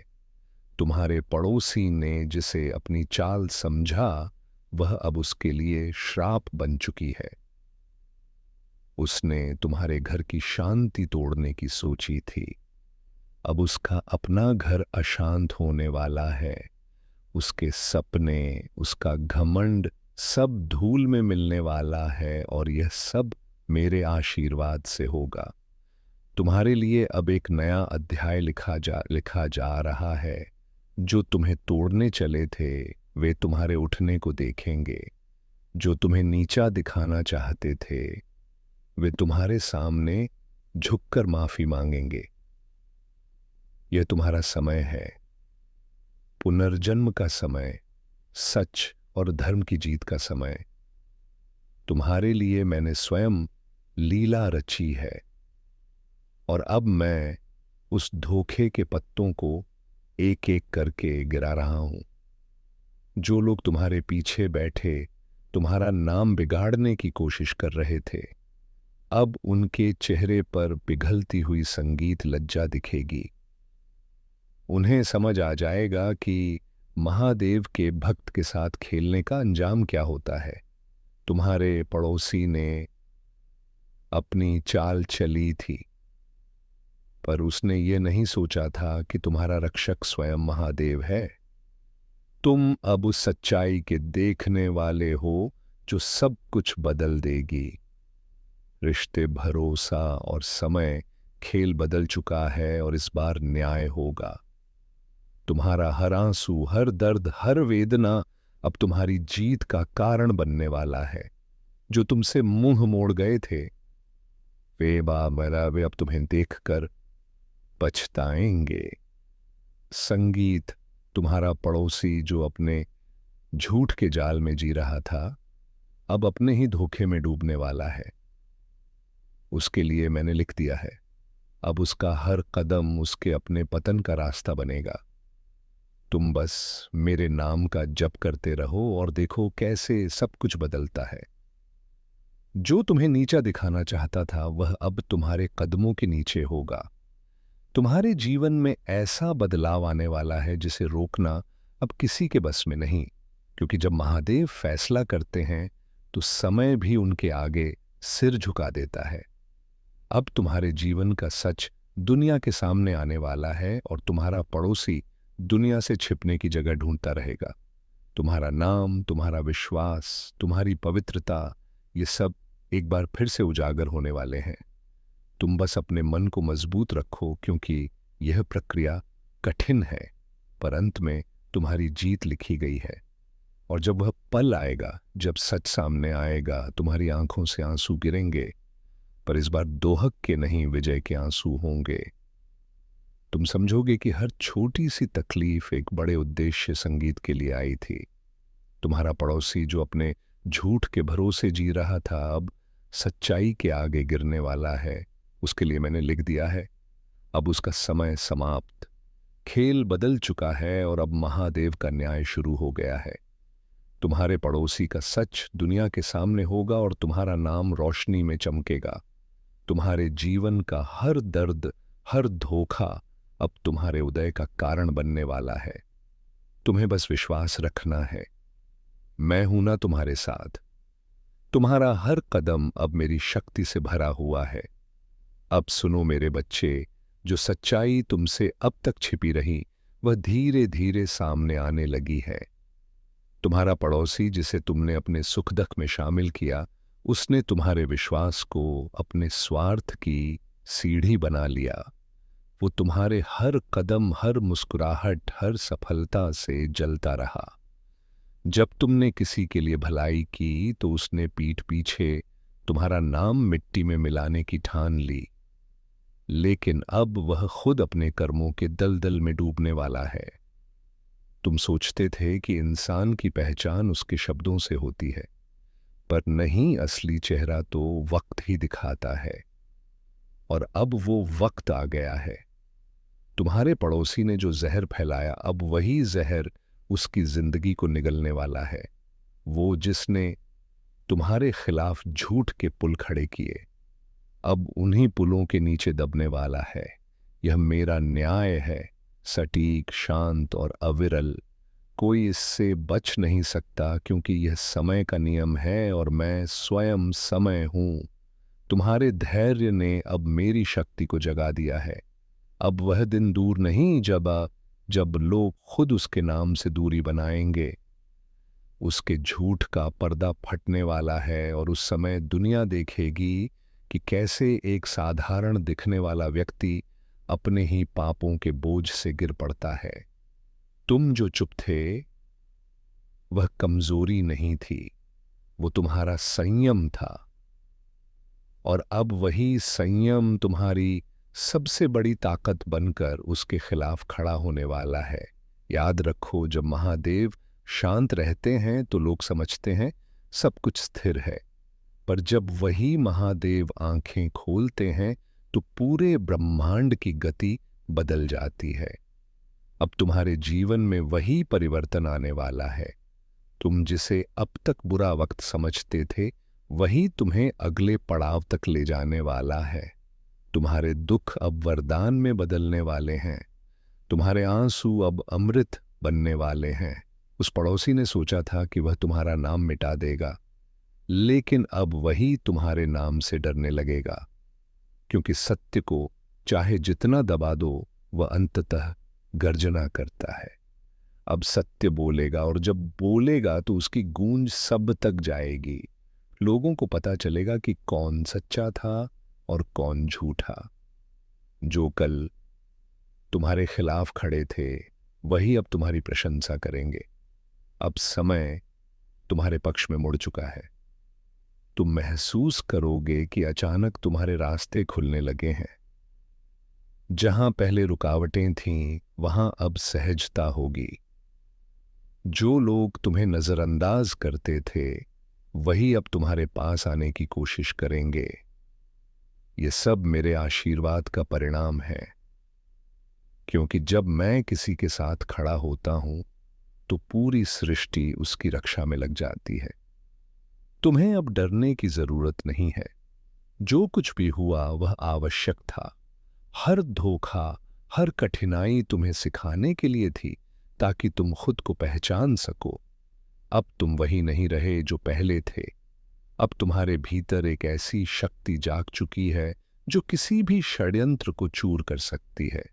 तुम्हारे पड़ोसी ने जिसे अपनी चाल समझा, वह अब उसके लिए श्राप बन चुकी है। उसने तुम्हारे घर की शांति तोड़ने की सोची थी, अब उसका अपना घर अशांत होने वाला है। उसके सपने, उसका घमंड सब धूल में मिलने वाला है, और यह सब मेरे आशीर्वाद से होगा। तुम्हारे लिए अब एक नया अध्याय लिखा जा रहा है। जो तुम्हें तोड़ने चले थे वे तुम्हारे उठने को देखेंगे। जो तुम्हें नीचा दिखाना चाहते थे वे तुम्हारे सामने झुककर माफी मांगेंगे। यह तुम्हारा समय है, पुनर्जन्म का समय, सच और धर्म की जीत का समय। तुम्हारे लिए मैंने स्वयं लीला रची है, और अब मैं उस धोखे के पत्तों को एक एक करके गिरा रहा हूं। जो लोग तुम्हारे पीछे बैठे तुम्हारा नाम बिगाड़ने की कोशिश कर रहे थे, अब उनके चेहरे पर पिघलती हुई संगीत लज्जा दिखेगी। उन्हें समझ आ जाएगा कि महादेव के भक्त के साथ खेलने का अंजाम क्या होता है। तुम्हारे पड़ोसी ने अपनी चाल चली थी, पर उसने ये नहीं सोचा था कि तुम्हारा रक्षक स्वयं महादेव है। तुम अब उस सच्चाई के देखने वाले हो जो सब कुछ बदल देगी। रिश्ते, भरोसा और समय, खेल बदल चुका है, और इस बार न्याय होगा। तुम्हारा हर आंसू, हर दर्द, हर वेदना अब तुम्हारी जीत का कारण बनने वाला है। जो तुमसे मुंह मोड़ गए थे वे अब तुम्हें देखकर पछताएंगे। संगीत, तुम्हारा पड़ोसी जो अपने झूठ के जाल में जी रहा था, अब अपने ही धोखे में डूबने वाला है। उसके लिए मैंने लिख दिया है, अब उसका हर कदम उसके अपने पतन का रास्ता बनेगा। तुम बस मेरे नाम का जप करते रहो और देखो कैसे सब कुछ बदलता है। जो तुम्हें नीचा दिखाना चाहता था वह अब तुम्हारे कदमों के नीचे होगा। तुम्हारे जीवन में ऐसा बदलाव आने वाला है जिसे रोकना अब किसी के बस में नहीं, क्योंकि जब महादेव फैसला करते हैं तो समय भी उनके आगे सिर झुका देता है। अब तुम्हारे जीवन का सच दुनिया के सामने आने वाला है, और तुम्हारा पड़ोसी दुनिया से छिपने की जगह ढूंढता रहेगा। तुम्हारा नाम, तुम्हारा विश्वास, तुम्हारी पवित्रता, ये सब एक बार फिर से उजागर होने वाले हैं। तुम बस अपने मन को मजबूत रखो, क्योंकि यह प्रक्रिया कठिन है, पर अंत में तुम्हारी जीत लिखी गई है। और जब वह पल आएगा, जब सच सामने आएगा, तुम्हारी आंखों से आंसू गिरेंगे, पर इस बार दोहक के नहीं, विजय के आंसू होंगे। तुम समझोगे कि हर छोटी सी तकलीफ एक बड़े उद्देश्य संगीत के लिए आई थी। तुम्हारा पड़ोसी जो अपने झूठ के भरोसे जी रहा था अब सच्चाई के आगे गिरने वाला है। उसके लिए मैंने लिख दिया है, अब उसका समय समाप्त। खेल बदल चुका है और अब महादेव का न्याय शुरू हो गया है। तुम्हारे पड़ोसी का सच दुनिया के सामने होगा और तुम्हारा नाम रोशनी में चमकेगा। तुम्हारे जीवन का हर दर्द, हर धोखा अब तुम्हारे उदय का कारण बनने वाला है। तुम्हें बस विश्वास रखना है, मैं हूं ना तुम्हारे साथ। तुम्हारा हर कदम अब मेरी शक्ति से भरा हुआ है। अब सुनो मेरे बच्चे, जो सच्चाई तुमसे अब तक छिपी रही वह धीरे धीरे सामने आने लगी है। तुम्हारा पड़ोसी जिसे तुमने अपने सुख दुख में शामिल किया, उसने तुम्हारे विश्वास को अपने स्वार्थ की सीढ़ी बना लिया। वो तुम्हारे हर कदम, हर मुस्कुराहट, हर सफलता से जलता रहा। जब तुमने किसी के लिए भलाई की तो उसने पीठ पीछे तुम्हारा नाम मिट्टी में मिलाने की ठान ली। लेकिन अब वह खुद अपने कर्मों के दलदल में डूबने वाला है। तुम सोचते थे कि इंसान की पहचान उसके शब्दों से होती है, पर नहीं, असली चेहरा तो वक्त ही दिखाता है। और अब वो वक्त आ गया है। तुम्हारे पड़ोसी ने जो जहर फैलाया, अब वही जहर उसकी जिंदगी को निगलने वाला है। वो जिसने तुम्हारे खिलाफ झूठ के पुल खड़े किए, अब उन्हीं पुलों के नीचे दबने वाला है। यह मेरा न्याय है, सटीक, शांत और अविरल। कोई इससे बच नहीं सकता, क्योंकि यह समय का नियम है और मैं स्वयं समय हूं। तुम्हारे धैर्य ने अब मेरी शक्ति को जगा दिया है। अब वह दिन दूर नहीं जब लोग खुद उसके नाम से दूरी बनाएंगे। उसके झूठ का पर्दा फटने वाला है और उस समय दुनिया देखेगी कि कैसे एक साधारण दिखने वाला व्यक्ति अपने ही पापों के बोझ से गिर पड़ता है। तुम जो चुप थे, वह कमजोरी नहीं थी, वो तुम्हारा संयम था। और अब वही संयम तुम्हारी सबसे बड़ी ताकत बनकर उसके खिलाफ खड़ा होने वाला है। याद रखो, जब महादेव शांत रहते हैं तो लोग समझते हैं सब कुछ स्थिर है, पर जब वही महादेव आंखें खोलते हैं तो पूरे ब्रह्मांड की गति बदल जाती है। अब तुम्हारे जीवन में वही परिवर्तन आने वाला है। तुम जिसे अब तक बुरा वक्त समझते थे, वही तुम्हें अगले पड़ाव तक ले जाने वाला है। तुम्हारे दुख अब वरदान में बदलने वाले हैं। तुम्हारे आंसू अब अमृत बनने वाले हैं। उस पड़ोसी ने सोचा था कि वह तुम्हारा नाम मिटा देगा, लेकिन अब वही तुम्हारे नाम से डरने लगेगा, क्योंकि सत्य को चाहे जितना दबा दो, वह अंततः गर्जना करता है। अब सत्य बोलेगा, और जब बोलेगा तो उसकी गूंज सब तक जाएगी। लोगों को पता चलेगा कि कौन सच्चा था और कौन झूठा। जो कल तुम्हारे खिलाफ खड़े थे, वही अब तुम्हारी प्रशंसा करेंगे। अब समय तुम्हारे पक्ष में मुड़ चुका है। तुम महसूस करोगे कि अचानक तुम्हारे रास्ते खुलने लगे हैं। जहां पहले रुकावटें थीं, वहां अब सहजता होगी। जो लोग तुम्हें नजरअंदाज करते थे, वही अब तुम्हारे पास आने की कोशिश करेंगे। ये सब मेरे आशीर्वाद का परिणाम है, क्योंकि जब मैं किसी के साथ खड़ा होता हूं तो पूरी सृष्टि उसकी रक्षा में लग जाती है। तुम्हें अब डरने की जरूरत नहीं है। जो कुछ भी हुआ वह आवश्यक था। हर धोखा, हर कठिनाई तुम्हें सिखाने के लिए थी, ताकि तुम खुद को पहचान सको। अब तुम वही नहीं रहे जो पहले थे। अब तुम्हारे भीतर एक ऐसी शक्ति जाग चुकी है जो किसी भी षड्यंत्र को चूर कर सकती है।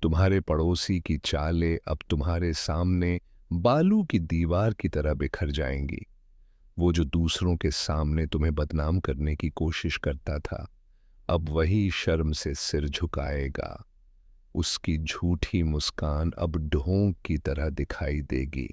तुम्हारे पड़ोसी की चालें अब तुम्हारे सामने बालू की दीवार की तरह बिखर जाएंगी। वो जो दूसरों के सामने तुम्हें बदनाम करने की कोशिश करता था, अब वही शर्म से सिर झुकाएगा। उसकी झूठी मुस्कान अब ढोंग की तरह दिखाई देगी।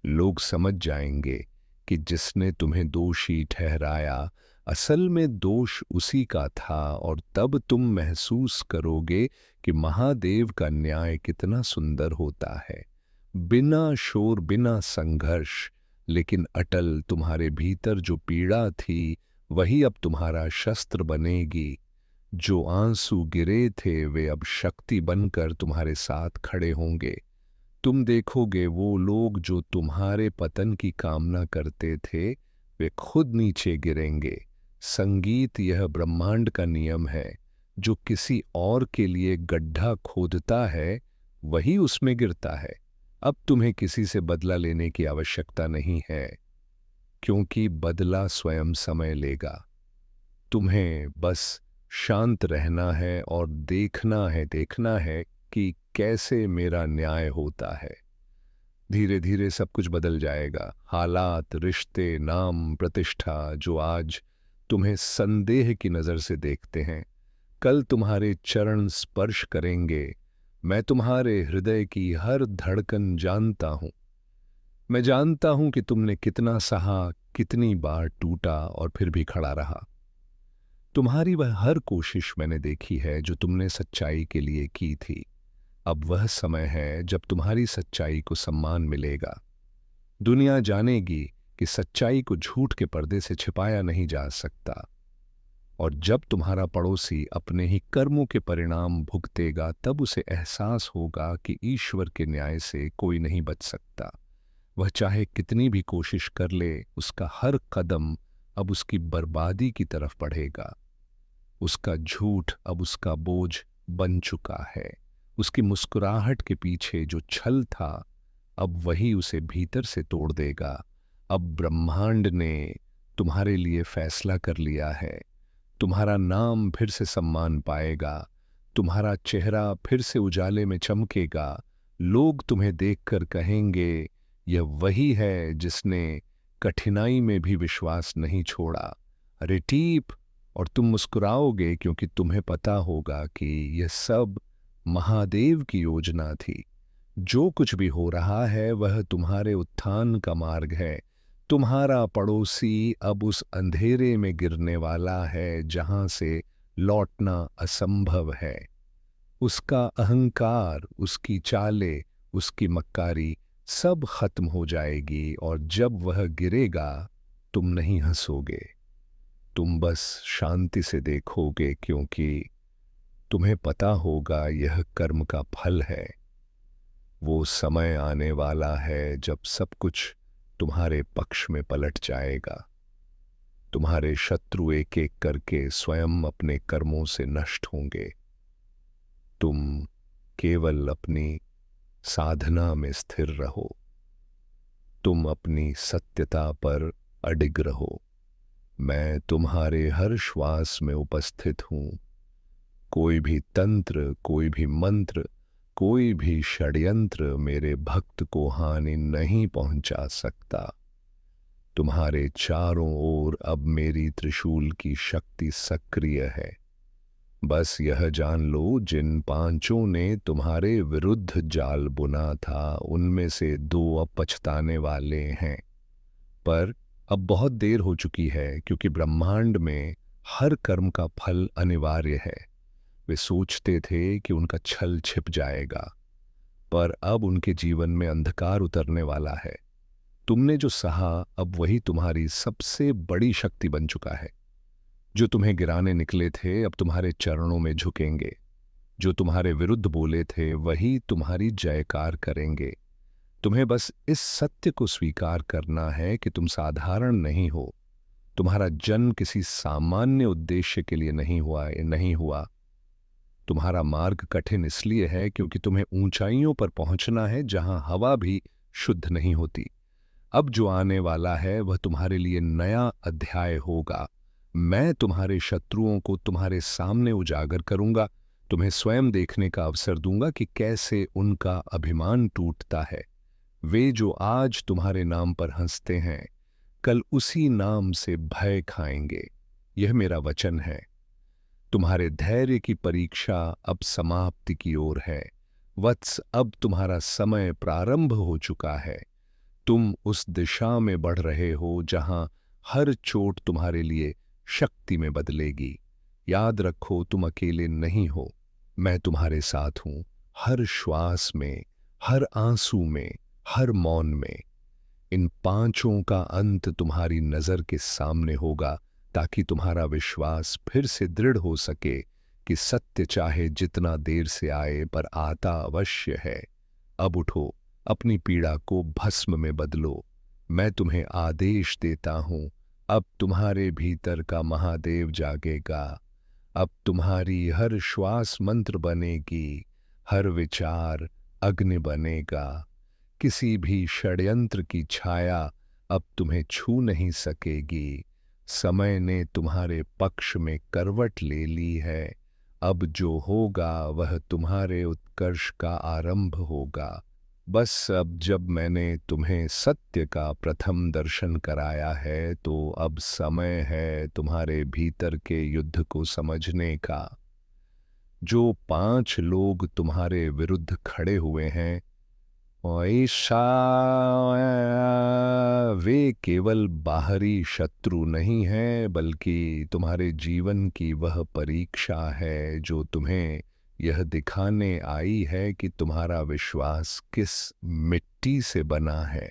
लोग समझ जाएंगे कि जिसने तुम्हें दोषी ठहराया, असल में दोष उसी का था। और तब तुम महसूस करोगे कि महादेव का न्याय कितना सुंदर होता है। बिना शोर, बिना संघर्ष, लेकिन अटल तुम्हारे भीतर जो पीड़ा थी वही अब तुम्हारा शस्त्र बनेगी। जो आंसू गिरे थे वे अब शक्ति बनकर तुम्हारे साथ खड़े होंगे। तुम देखोगे वो लोग जो तुम्हारे पतन की कामना करते थे वे खुद नीचे गिरेंगे। संगीत यह ब्रह्मांड का नियम है, जो किसी और के लिए गड्ढा खोदता है वही उसमें गिरता है। अब तुम्हें किसी से बदला लेने की आवश्यकता नहीं है, क्योंकि बदला स्वयं समय लेगा। तुम्हें बस शांत रहना है और देखना है कि कैसे मेरा न्याय होता है। धीरे धीरे सब कुछ बदल जाएगा। हालात, रिश्ते, नाम, प्रतिष्ठा जो आज तुम्हें संदेह की नजर से देखते हैं, कल तुम्हारे चरण स्पर्श करेंगे। मैं तुम्हारे हृदय की हर धड़कन जानता हूं। मैं जानता हूं कि तुमने कितना सहा, कितनी बार टूटा और फिर भी खड़ा रहा। तुम्हारी वह हर कोशिश मैंने देखी है जो तुमने सच्चाई के लिए की थी। अब वह समय है जब तुम्हारी सच्चाई को सम्मान मिलेगा। दुनिया जानेगी कि सच्चाई को झूठ के पर्दे से छिपाया नहीं जा सकता। और जब तुम्हारा पड़ोसी अपने ही कर्मों के परिणाम भुगतेगा, तब उसे एहसास होगा कि ईश्वर के न्याय से कोई नहीं बच सकता। वह चाहे कितनी भी कोशिश कर ले, उसका हर कदम अब उसकी बर्बादी की तरफ बढ़ेगा। उसका झूठ अब उसका बोझ बन चुका है। उसकी मुस्कुराहट के पीछे जो छल था, अब वही उसे भीतर से तोड़ देगा। अब ब्रह्मांड ने तुम्हारे लिए फैसला कर लिया है। तुम्हारा नाम फिर से सम्मान पाएगा। तुम्हारा चेहरा फिर से उजाले में चमकेगा। लोग तुम्हें देखकर कहेंगे, यह वही है जिसने कठिनाई में भी विश्वास नहीं छोड़ा। अरे टीप! और तुम मुस्कुराओगे, क्योंकि तुम्हें पता होगा कि यह सब महादेव की योजना थी। जो कुछ भी हो रहा है वह तुम्हारे उत्थान का मार्ग है। तुम्हारा पड़ोसी अब उस अंधेरे में गिरने वाला है जहां से लौटना असंभव है। उसका अहंकार, उसकी चालें, उसकी मक्कारी सब खत्म हो जाएगी। और जब वह गिरेगा, तुम नहीं हंसोगे, तुम बस शांति से देखोगे, क्योंकि तुम्हें पता होगा यह कर्म का फल है। वो समय आने वाला है जब सब कुछ तुम्हारे पक्ष में पलट जाएगा। तुम्हारे शत्रु एक एक करके स्वयं अपने कर्मों से नष्ट होंगे। तुम केवल अपनी साधना में स्थिर रहो। तुम अपनी सत्यता पर अडिग रहो। मैं तुम्हारे हर श्वास में उपस्थित हूं। कोई भी तंत्र, कोई भी मंत्र, कोई भी षड्यंत्र मेरे भक्त को हानि नहीं पहुंचा सकता। तुम्हारे चारों ओर अब मेरी त्रिशूल की शक्ति सक्रिय है। बस यह जान लो, जिन पांचों ने तुम्हारे विरुद्ध जाल बुना था, उनमें से दो अब पछताने वाले हैं। पर अब बहुत देर हो चुकी है, क्योंकि ब्रह्मांड में हर कर्म का फल अनिवार्य है। वे सोचते थे कि उनका छल छिप जाएगा, पर अब उनके जीवन में अंधकार उतरने वाला है। तुमने जो सहा, अब वही तुम्हारी सबसे बड़ी शक्ति बन चुका है। जो तुम्हें गिराने निकले थे अब तुम्हारे चरणों में झुकेंगे। जो तुम्हारे विरुद्ध बोले थे वही तुम्हारी जयकार करेंगे। तुम्हें बस इस सत्य को स्वीकार करना है कि तुम साधारण नहीं हो। तुम्हारा जन्म किसी सामान्य उद्देश्य के लिए नहीं हुआ। तुम्हारा मार्ग कठिन इसलिए है क्योंकि तुम्हें ऊंचाइयों पर पहुंचना है जहां हवा भी शुद्ध नहीं होती। अब जो आने वाला है वह तुम्हारे लिए नया अध्याय होगा। मैं तुम्हारे शत्रुओं को तुम्हारे सामने उजागर करूंगा। तुम्हें स्वयं देखने का अवसर दूंगा कि कैसे उनका अभिमान टूटता है। वे जो आज तुम्हारे नाम पर हंसते हैं, कल उसी नाम से भय खाएंगे। यह मेरा वचन है। तुम्हारे धैर्य की परीक्षा अब समाप्ति की ओर है। वत्स, अब तुम्हारा समय प्रारंभ हो चुका है। तुम उस दिशा में बढ़ रहे हो जहां हर चोट तुम्हारे लिए शक्ति में बदलेगी। याद रखो, तुम अकेले नहीं हो। मैं तुम्हारे साथ हूं, हर श्वास में, हर आंसू में, हर मौन में। इन पांचों का अंत तुम्हारी नजर के सामने होगा, ताकि तुम्हारा विश्वास फिर से दृढ़ हो सके कि सत्य चाहे जितना देर से आए पर आता अवश्य है। अब उठो, अपनी पीड़ा को भस्म में बदलो। मैं तुम्हें आदेश देता हूं, अब तुम्हारे भीतर का महादेव जागेगा। अब तुम्हारी हर श्वास मंत्र बनेगी, हर विचार अग्नि बनेगा। किसी भी षड्यंत्र की छाया अब तुम्हें छू नहीं सकेगी। समय ने तुम्हारे पक्ष में करवट ले ली है। अब जो होगा वह तुम्हारे उत्कर्ष का आरंभ होगा। बस अब जब मैंने तुम्हें सत्य का प्रथम दर्शन कराया है, तो अब समय है तुम्हारे भीतर के युद्ध को समझने का। जो 5 लोग तुम्हारे विरुद्ध खड़े हुए हैं, ऐसा वे केवल बाहरी शत्रु नहीं हैं, बल्कि तुम्हारे जीवन की वह परीक्षा है जो तुम्हें यह दिखाने आई है कि तुम्हारा विश्वास किस मिट्टी से बना है।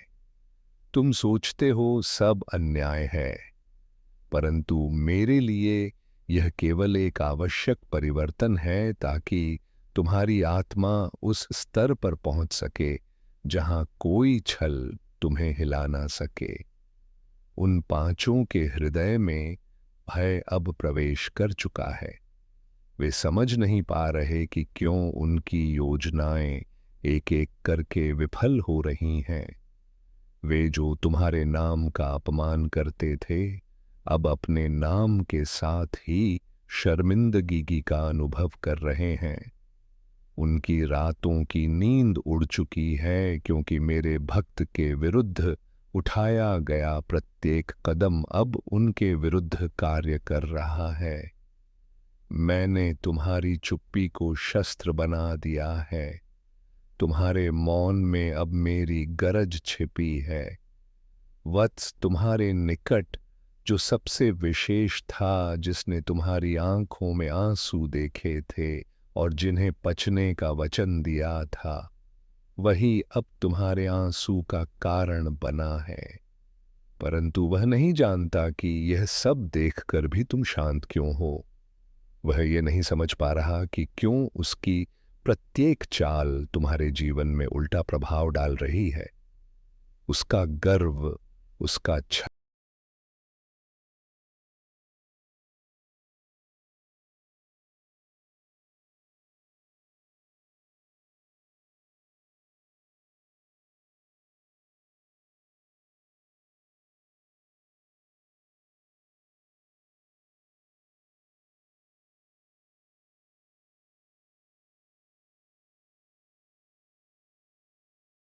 तुम सोचते हो सब अन्याय है, परंतु मेरे लिए यह केवल एक आवश्यक परिवर्तन है, ताकि तुम्हारी आत्मा उस स्तर पर पहुंच सके जहां कोई छल तुम्हें हिला ना सके। उन पांचों के हृदय में भय अब प्रवेश कर चुका है। वे समझ नहीं पा रहे कि क्यों उनकी योजनाएं एक एक करके विफल हो रही हैं। वे जो तुम्हारे नाम का अपमान करते थे, अब अपने नाम के साथ ही शर्मिंदगी का अनुभव कर रहे हैं। उनकी रातों की नींद उड़ चुकी है, क्योंकि मेरे भक्त के विरुद्ध उठाया गया प्रत्येक कदम अब उनके विरुद्ध कार्य कर रहा है। मैंने तुम्हारी चुप्पी को शस्त्र बना दिया है। तुम्हारे मौन में अब मेरी गरज छिपी है। वत्स, तुम्हारे निकट जो सबसे विशेष था, जिसने तुम्हारी आंखों में आंसू देखे थे और जिन्हें पचने का वचन दिया था, वही अब तुम्हारे आंसू का कारण बना है। परंतु वह नहीं जानता कि यह सब देखकर भी तुम शांत क्यों हो। वह ये नहीं समझ पा रहा कि क्यों उसकी प्रत्येक चाल तुम्हारे जीवन में उल्टा प्रभाव डाल रही है। उसका गर्व, उसका